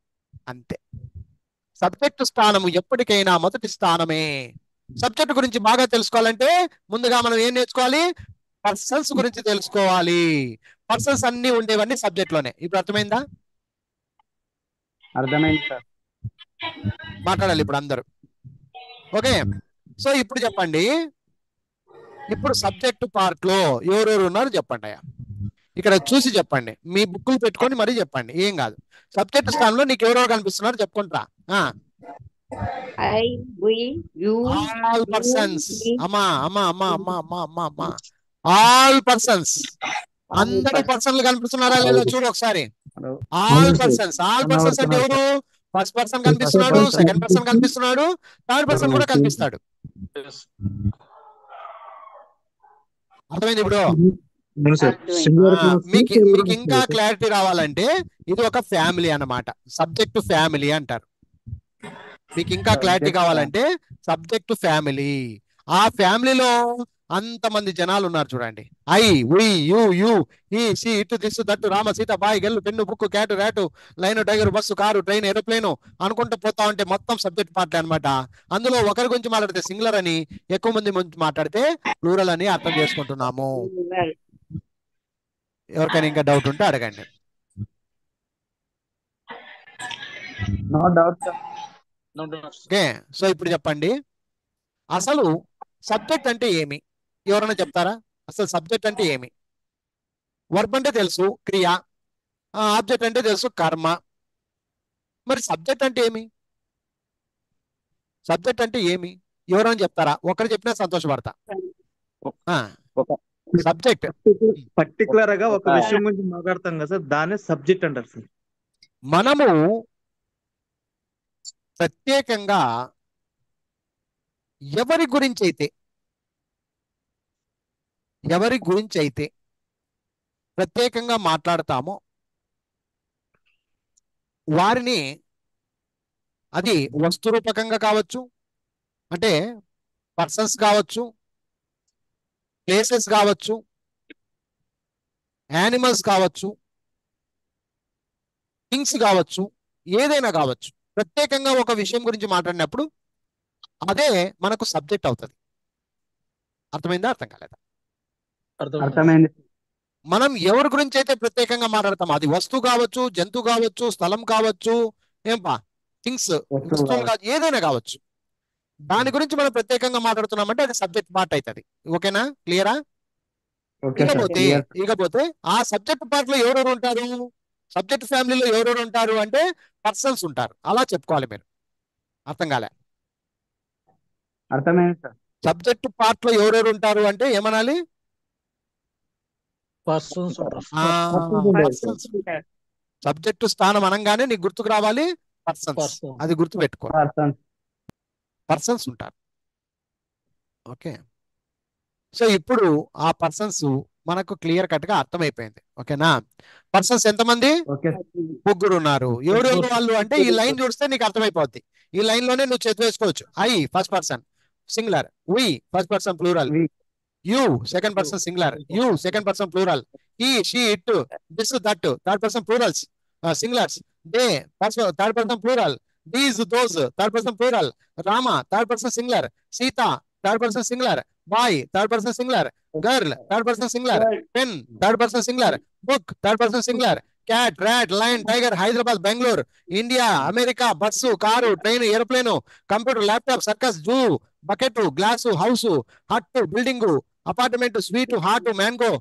అంతే. సబ్జెక్ట్ స్థానము ఎప్పటికైనా మొదటి స్థానమే. సబ్జెక్ట్ గురించి బాగా తెలుసుకోవాలంటే ముందుగా మనం ఏం నేర్చుకోవాలి? పర్సన్స్ గురించి తెలుసుకోవాలి. పర్సన్స్ అన్ని ఉండేవన్నీ సబ్జెక్ట్ లోనే. ఇప్పుడు అర్థమైందా? అర్థమైంది సార్. మాట్లాడాలి ఇప్పుడు అందరూ. ఓకే, సో ఇప్పుడు చెప్పండి. ఇప్పుడు సబ్జెక్ట్ పార్ట్ లో ఎవరెవరు ఉన్నారు చెప్పండి అయ్యా. ఇక్కడ చూసి చెప్పండి, మీ బుక్కులు పెట్టుకొని మరీ చెప్పండి, ఏం కాదు. సబ్జెక్ట్ స్థానంలో నీకు ఎవరెవరు కనిపిస్తున్నారు చెప్పుకుంటా. All persons. All persons. అందరూ పర్సన్లు కనిపిస్తున్నారా లేదా చూడు ఒకసారి. All persons. ఆల్ పర్సన్స్ అంటే ఎవరు? ఫస్ట్ పర్సన్ కనిపిస్తున్నాడు, సెకండ్ పర్సన్ కనిపిస్తున్నాడు, థర్డ్ పర్సన్ కూడా కనిపిస్తాడు. అర్థమైంది ఇప్పుడు? మీకు ఇంకా క్లారిటీ రావాలంటే ఇది ఒక ఫ్యామిలీ అన్నమాట. సబ్జెక్ట్ ఫ్యామిలీ అంటారు. మీకు ఇంకా క్లారిటీ కావాలంటే సబ్జెక్ట్ ఫ్యామిలీ. ఆ ఫ్యామిలీలో అంతమంది జనాలు ఉన్నారు చూడండి. I, we, you, he, she, it, this, that, Rama, Sita, boy, girl, pen, book, cat, rat, lion, tiger, bus, car, train, aeroplane అనుకుంటూ పోతా ఉంటే మొత్తం సబ్జెక్ట్ పార్ట్లే అనమాట. అందులో ఒకరి గురించి మాట్లాడితే సింగులర్ అని, ఎక్కువ మంది గురించి మాట్లాడితే ప్లూరల్ అని అర్థం చేసుకుంటున్నాము. ఎవరికైనా ఇంకా డౌట్ ఉంటే అడగండి. No doubt. ఓకే, సో ఇప్పుడు చెప్పండి, అసలు సబ్జెక్ట్ అంటే ఏమి? ఎవరైనా చెప్తారా? అసలు సబ్జెక్ట్ అంటే ఏమి? వర్బ్ అంటే తెలుసు, క్రియ. ఆబ్జెక్ట్ అంటే తెలుసు కర్మ. మరి సబ్జెక్ట్ అంటే ఏమి? సబ్జెక్ట్ అంటే ఏమి ఎవరైనా చెప్తారా? ఒకరు చెప్పినా సంతోషపడతా. సబ్జెక్ట్ పర్టికులర్ గా ఒక విషయం గురించి మాట్లాడతాం కదా సార్, దాన్ని సబ్జెక్ట్ అంటారు సార్. మనము ప్రత్యేకంగా ఎవరి గురించి అయితే ప్రత్యేకంగా మాట్లాడతామో వారిని, అది వస్తు రూపకంగా కావచ్చు, అంటే పర్సన్స్ కావచ్చు, ప్లేసెస్ కావచ్చు, యానిమల్స్ కావచ్చు, థింగ్స్ కావచ్చు, ఏదైనా కావచ్చు. ప్రత్యేకంగా ఒక విషయం గురించి మాట్లాడినప్పుడు అదే మనకు సబ్జెక్ట్ అవుతుంది. అర్థమైందా? అర్థం కాలేదా? అర్థమైంది. మనం ఎవరి గురించి అయితే ప్రత్యేకంగా మాట్లాడతాం, అది వస్తువు కావచ్చు, జంతువు కావచ్చు, స్థలం కావచ్చు, థింగ్స్, వస్తువులు కావచ్చు, ఏదైనా కావచ్చు. దాని గురించి మనం ప్రత్యేకంగా మాట్లాడుతున్నామంటే అది సబ్జెక్ట్ పార్ట్ అవుతుంది. ఓకేనా? క్లియరా? ఇకపోతే ఆ సబ్జెక్ట్ పార్ట్ లో ఎవరెవరు ఉంటారు? సబ్జెక్ట్ ఫ్యామిలీలో ఎవరెవరు ఉంటారు అంటే పర్సన్స్ ఉంటారు. అలా చెప్పుకోవాలి మీరు. అర్థం కాలే? అర్థమైంది సార్. సబ్జెక్ట్ పార్ట్ లో ఎవరెవరు ఉంటారు అంటే ఏమనాలి? పర్సన్స్ ఉంటారు. సబ్జెక్టు స్థానం అనగానే నీకు గుర్తుకు రావాలి పర్సన్స్. అది గుర్తు పెట్టుకో. పర్సన్స్ ఉంటారు. ఓకే. సో ఇప్పుడు ఆ పర్సన్స్ మనకు క్లియర్ కట్ గా అర్థమైపోయింది. ఓకేనా? పర్సన్స్ ఎంతమంది? ముగ్గురు ఉన్నారు. ఎవరెవరు వాళ్ళు అంటే ఈ లైన్ చూస్తే నీకు అర్థమైపోద్ది. ఈ లైన్ లోనే నువ్వు చదివేసుకోవచ్చు. I first person singular, we first person plural, you second person singular, you second person plural, he she it this that third person plurals, singulars, they third person plural, these those third person plural, Rama third person singular, Sita third person singular, boy third person singular, girl third person singular, pen third person singular, book third person singular, cat rat lion tiger Hyderabad Bangalore India America bus car train aeroplane computer laptop circus zoo bucket glass house hut building apartment sweet heart mango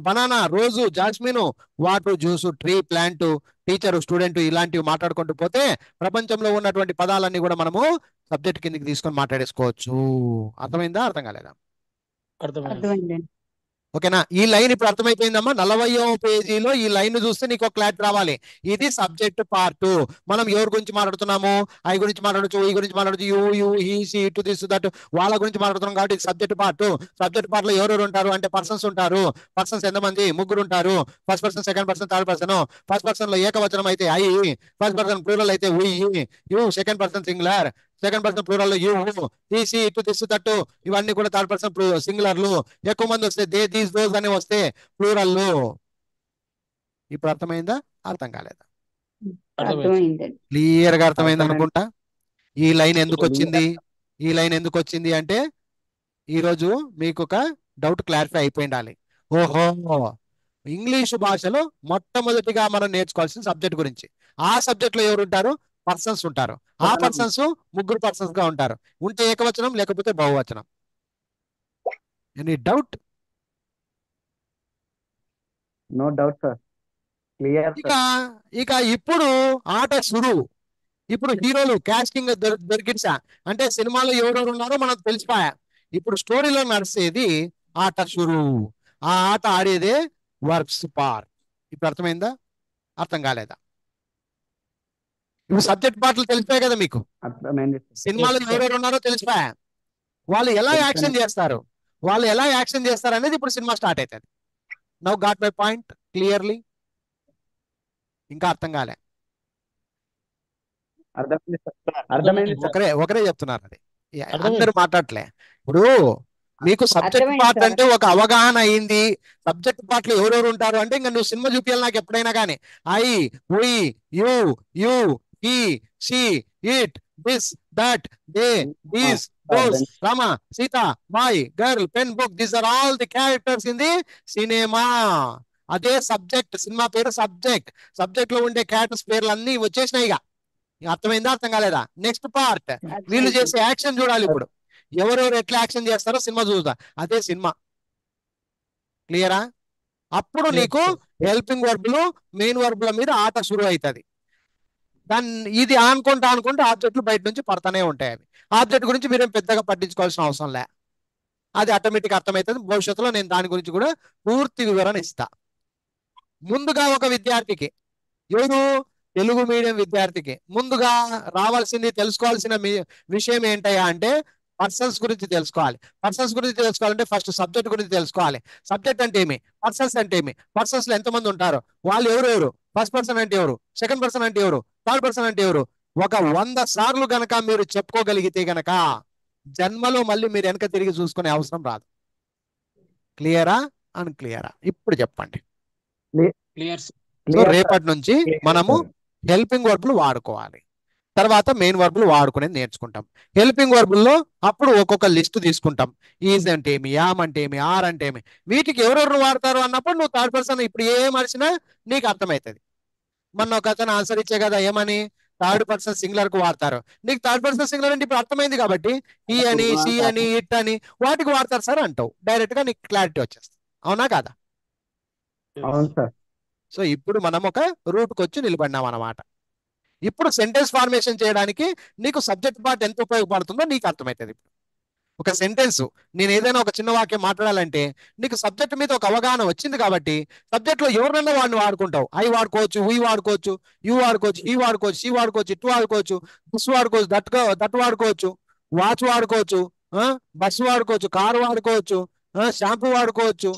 banana rose jasmine water juice tree plant teacher student ఇలాంటివి మాట్లాడుకుంటూ పోతే ప్రపంచంలో ఉన్నటువంటి పదాలన్నీ కూడా మనము సబ్జెక్ట్ కిందకి తీసుకొని మాట్లాడేసుకోవచ్చు. అర్థమైందా? అర్థం కాలేదా? అర్థమైంది. ఓకేనా? ఈ లైన్ ఇప్పుడు అర్థమైపోయిందమ్మా. 40వ పేజీలో ఈ లైన్ చూస్తే నీకు క్లారిటీ రావాలి. ఇది సబ్జెక్ట్ పార్ట్. మనం ఎవరి గురించి మాట్లాడుతున్నాము? ఐ గురించి మాట్లాడచ్చు, ఈ గురించి మాట్లాడచ్చు, యూ యూ హీ సీ ఇటు దిస్ దట్ వాళ్ళ గురించి మాట్లాడుతున్నాం కాబట్టి ఇది సబ్జెక్ట్ పార్ట్. సబ్జెక్ట్ పార్ట్ లో ఎవరెవరు ఉంటారు అంటే పర్సన్స్ ఉంటారు. పర్సన్స్ ఎంతమంది? ముగ్గురు ఉంటారు. First person second person third person. First person లో ఏకవచనం అయితే ఐ, ఫస్ట్ పర్సన్ ప్లూరల్ అయితే we, you second person singular, second person plural లో యూ తీసి ఇటు దిస్ దట్ ఇవన్నీ కూడా థర్డ్ పర్సన్ సింగులర్లు. ఎక్కువ మంది వస్తే దే దీస్ దోస్ అని వస్తే ప్లూరల్లు. ఇప్పుడు అర్థమైందా? అర్థం కాలేదా? క్లియర్ గా అర్థమైంది అనుకుంటా. ఈ లైన్ ఎందుకు వచ్చింది? ఈ లైన్ ఎందుకు వచ్చింది అంటే ఈరోజు మీకు ఒక డౌట్ క్లారిఫై అయిపోయి ఉండాలి. ఓహో, ఇంగ్లీషు భాషలో మొట్టమొదటిగా మనం నేర్చుకోవాల్సిన సబ్జెక్ట్ గురించి. ఆ సబ్జెక్ట్ లో ఎవరు ఉంటారు? పర్సన్స్ ఉంటారు. ఆ పర్సన్స్ ముగ్గురు పర్సన్స్ గా ఉంటారు. ఉంటే ఏకవచనం, లేకపోతే బహువచనం. Any doubt? No doubt sir. Clear. ఇక ఇప్పుడు ఆట సురు. ఇప్పుడు హీరోలు కాస్టింగ్ దొరికించా అంటే సినిమాలో ఎవరెవరు ఉన్నారో మనకు తెలిసిపోయా. ఇప్పుడు స్టోరీలో నడిచేది ఆట సురు. ఆ ఆట ఆడేదే వర్క్స్ పార్ట్. ఇప్పుడు అర్థమైందా? అర్థం కాలేదా? ఇప్పుడు సబ్జెక్ట్ పార్ట్లు తెలిసిపోయాయి కదా మీకు. సినిమాలో ఎవరెవరు ఉన్నారో తెలిసిపోయా. వాళ్ళు ఎలా యాక్షన్ చేస్తారు, అనేది ఇప్పుడు సినిమా స్టార్ట్ అవుతుంది. Now got my point clearly? ఇంకా అర్థం కాలే? ఒకరే చెప్తున్నారు. అది అందరూ మాట్లాడలే. ఇప్పుడు మీకు సబ్జెక్ట్ పార్ట్ అంటే ఒక అవగాహన అయింది. సబ్జెక్ట్ పార్ట్ లో ఎవరెవరు ఉంటారు అంటే ఇంకా నువ్వు సినిమా చూపించాలి నాకు ఎప్పుడైనా కానీ. I, we, you, he, she, it, this, that, they, these, those, Rama, Sita, boy, girl, pen, book. These are all the characters in the cinema. అదే సబ్జెక్ట్. సినిమా పేరు సబ్జెక్ట్. సబ్జెక్ట్ లో ఉండే క్యారెక్టర్స్ పేర్లు అన్ని వచ్చేసినాయి. ఇక అర్థమైందా? అర్థం కాలేదా? నెక్స్ట్ పార్ట్ వీళ్ళు చేసే యాక్షన్ చూడాలి. ఇప్పుడు ఎవరెవరు ఎట్లా యాక్షన్ చేస్తారో సినిమా చూద్దాం. అదే సినిమా. క్లియరా? అప్పుడు నీకు హెల్పింగ్ వర్బులు మెయిన్ వర్బుల మీద ఆట శురు అవుతుంది. దాన్ని ఇది అనుకుంటా ఆబ్జెక్టులు బయట నుంచి పడతానే ఉంటాయి. అవి ఆబ్జెక్ట్ గురించి మీరేం పెద్దగా పట్టించుకోవాల్సిన అవసరం లే, అది ఆటోమేటిక్ అర్థమవుతుంది. భవిష్యత్తులో నేను దాని గురించి కూడా పూర్తి వివరణ ఇస్తా. ముందుగా ఒక విద్యార్థికి, ఎవరు తెలుగు మీడియం విద్యార్థికి ముందుగా రావాల్సింది, తెలుసుకోవాల్సిన విషయం ఏంటయ్యా అంటే పర్సన్స్ గురించి తెలుసుకోవాలి. పర్సన్స్ గురించి తెలుసుకోవాలంటే ఫస్ట్ సబ్జెక్ట్ గురించి తెలుసుకోవాలి. సబ్జెక్ట్ అంటే ఏమి, పర్సన్స్ అంటే ఏమి, పర్సన్స్ లో ఎంతమంది ఉంటారు, వాళ్ళు ఎవరెవరు, ఫస్ట్ పర్సన్ అంటే ఎవరు, సెకండ్ పర్సన్ అంటే ఎవరు, థర్డ్ పర్సన్ అంటే ఎవరు, ఒక 100 సార్లు గనక మీరు చెప్పుకోగలిగితే గనక జన్మలో మళ్ళీ మీరు వెనక తిరిగి చూసుకునే అవసరం రాదు. క్లియరా అన్క్లియరా? ఇప్పుడు చెప్పండి. సో రేపటి నుంచి మనము హెల్పింగ్ వర్బులు వాడుకోవాలి. తర్వాత మెయిన్ వర్బులు వాడుకునేది నేర్చుకుంటాం. హెల్పింగ్ వర్బుల్లో అప్పుడు ఒక్కొక్క లిస్ట్ తీసుకుంటాం. ఈజ్ అంటే ఏమి, యామ్ అంటే ఏమి, ఆర్ అంటే ఏమి, వీటికి ఎవరెవరు వాడతారు అన్నప్పుడు నువ్వు థర్డ్ పర్సన్ ఇప్పుడు ఏం మర్చినా నీకు అర్థమవుతుంది. మొన్న ఒక అతను ఆన్సర్ ఇచ్చే కదా, ఏమని థర్డ్ పర్సన్ సింగులర్ కు వాడతారు. నీకు థర్డ్ పర్సన్ సింగులర్ అంటే ఇప్పుడు అర్థమైంది కాబట్టి ఈ అని, సి అని, ఇట్ అని వాటికి వాడతారు సార్ అంటావు. డైరెక్ట్ గా నీకు క్లారిటీ వచ్చేస్తుంది. అవునా కాదా? అవును సార్. సో ఇప్పుడు మనం ఒక రూట్కి వచ్చి నిలబడినాం అన్నమాట. ఇప్పుడు సెంటెన్స్ ఫార్మేషన్ చేయడానికి నీకు సబ్జెక్ట్ పార్ట్ ఎంత ఉపయోగపడుతుందో నీకు అర్థమవుతుంది. ఇప్పుడు ఒక సెంటెన్స్, నేను ఏదైనా ఒక చిన్న వాక్యం మాట్లాడాలంటే నీకు సబ్జెక్ట్ మీద ఒక అవగాహన వచ్చింది కాబట్టి సబ్జెక్ట్ లో ఎవరినైనా వాడిని వాడుకుంటావు. ఐ వాడుకోవచ్చు, వీ వాడుకోవచ్చు, యూ వాడుకోవచ్చు, ఈ వాడుకోవచ్చు, షీ వాడుకోవచ్చు, ఇటు వాడుకోవచ్చు, దిస్ వాడుకోవచ్చు, దట్ వాడుకోవచ్చు, వాచ్ వాడుకోవచ్చు, బస్సు వాడుకోవచ్చు, కారు వాడుకోవచ్చు, షాంపూ వాడుకోవచ్చు,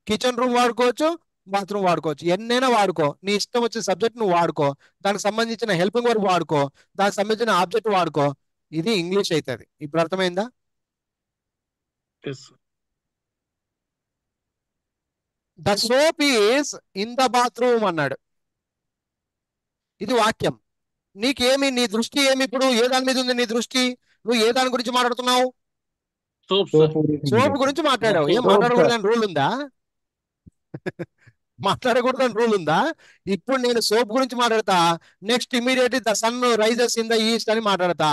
కిచెన్ రూమ్ వాడుకోవచ్చు, బాత్రూమ్ వాడుకోవచ్చు. ఎన్నైనా వాడుకో, నీ ఇష్టం వచ్చిన సబ్జెక్ట్ నువ్వు వాడుకో, దానికి సంబంధించిన హెల్పింగ్ వర్బ్ వాడుకో, దానికి సంబంధించిన ఆబ్జెక్ట్ వాడుకో. ఇది ఇంగ్లీష్ అవుతుంది. ఇప్పుడు అర్థమైందా? The soap is in the bathroom అన్నాడు. ఇది వాక్యం. నీకేమి, నీ దృష్టి ఏమి, ఇప్పుడు ఏ దాని మీద ఉంది నీ దృష్టి? నువ్వు ఏ దాని గురించి మాట్లాడుతున్నావు? సోప్ గురించి మాట్లాడావు. ఏం మాట్లాడకూడదని రూల్ ఉందా? మాట్లాడకూడదని రూల్ ఉందా? ఇప్పుడు నేను సోప్ గురించి మాట్లాడతా, next immediately the sun rises in the east అని మాట్లాడతా.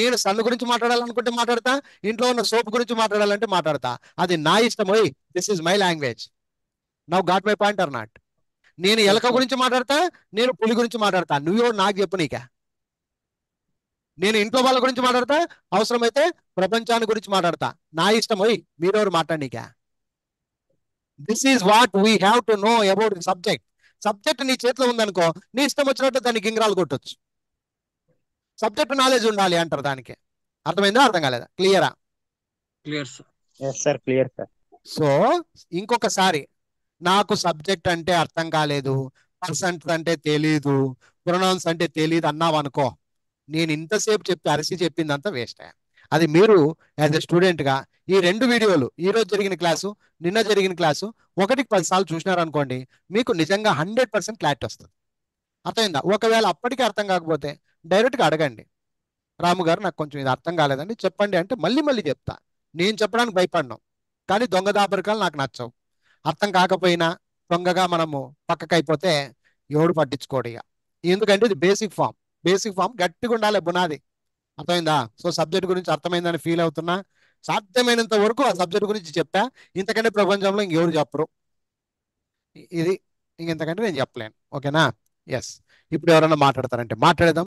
నేను సన్ గురించి మాట్లాడాలనుకుంటే మాట్లాడతా, ఇంట్లో ఉన్న సోప్ గురించి మాట్లాడాలంటే మాట్లాడతా. అది నా ఇష్టం. ఓయ్, this is my language. Now got my point or not? నేను ఎలక గురించి మాట్లాడతా, నేను పులి గురించి మాట్లాడతా. నువ్వెవరు నాకు చెప్పు నీకా? నేను ఇంట్లో వాళ్ళ గురించి మాట్లాడతా, అవసరమైతే ప్రపంచాన్ని గురించి మాట్లాడతా. నా ఇష్టం. ఓయ్, మీరెవరు మాట్లాడనీకా? This is what we have to know about subject. Subject నీ చేతిలో ఉందనుకో, నీ ఇష్టం వచ్చినట్టు దానికి గింగ్రాలు కొట్టొచ్చు. సబ్జెక్ట్ నాలెడ్జ్ ఉండాలి అంటారు దానికి. అర్థమైందా? అర్థం కాలేదా? క్లియరా? Clear sir. సో ఇంకొకసారి, నాకు సబ్జెక్ట్ అంటే అర్థం కాలేదు, పర్సన్స్ అంటే తెలీదు, ప్రొనౌన్స్ అంటే తెలీదు అన్నావు అనుకో, నేను ఇంతసేపు చెప్పి అరిసి చెప్పిందంతా వేస్ట్. అది మీరు యాజ్ ఎ స్టూడెంట్ గా ఈ 2 వీడియోలు, ఈ రోజు జరిగిన క్లాసు, నిన్న జరిగిన క్లాసు 1కి 10 సార్లు చూసినారనుకోండి, మీకు నిజంగా 100% క్లారిటీ వస్తుంది. అర్థమైందా? ఒకవేళ అప్పటికీ అర్థం కాకపోతే డైరెక్ట్ గా అడగండి, రాము గారు నాకు కొంచెం ఇది అర్థం కాలేదండి చెప్పండి అంటే మళ్ళీ చెప్తా. నేను చెప్పడానికి భయపడను, కానీ దొంగ దాపరికాలు నాకు నచ్చవు. అర్థం కాకపోయినా దొంగగా మనము పక్కకి అయిపోతే ఎవడు పట్టించుకోడు ఇక. ఎందుకంటే ఇది బేసిక్ ఫామ్ గట్టిగా ఉండాలి, బునాది. అర్థమైందా? సో సబ్జెక్ట్ గురించి అర్థమైందని ఫీల్ అవుతున్నా. సాధ్యమైనంత వరకు ఆ సబ్జెక్ట్ గురించి చెప్పా. ఇంతకంటే ప్రపంచంలో ఇంకెవరు చెప్పరు. ఇది ఇంకెంతకంటే నేను చెప్పలేను. ఓకేనా? ఎస్. ఇప్పుడు ఎవరైనా మాట్లాడతారంటే మాట్లాడేద్దాం.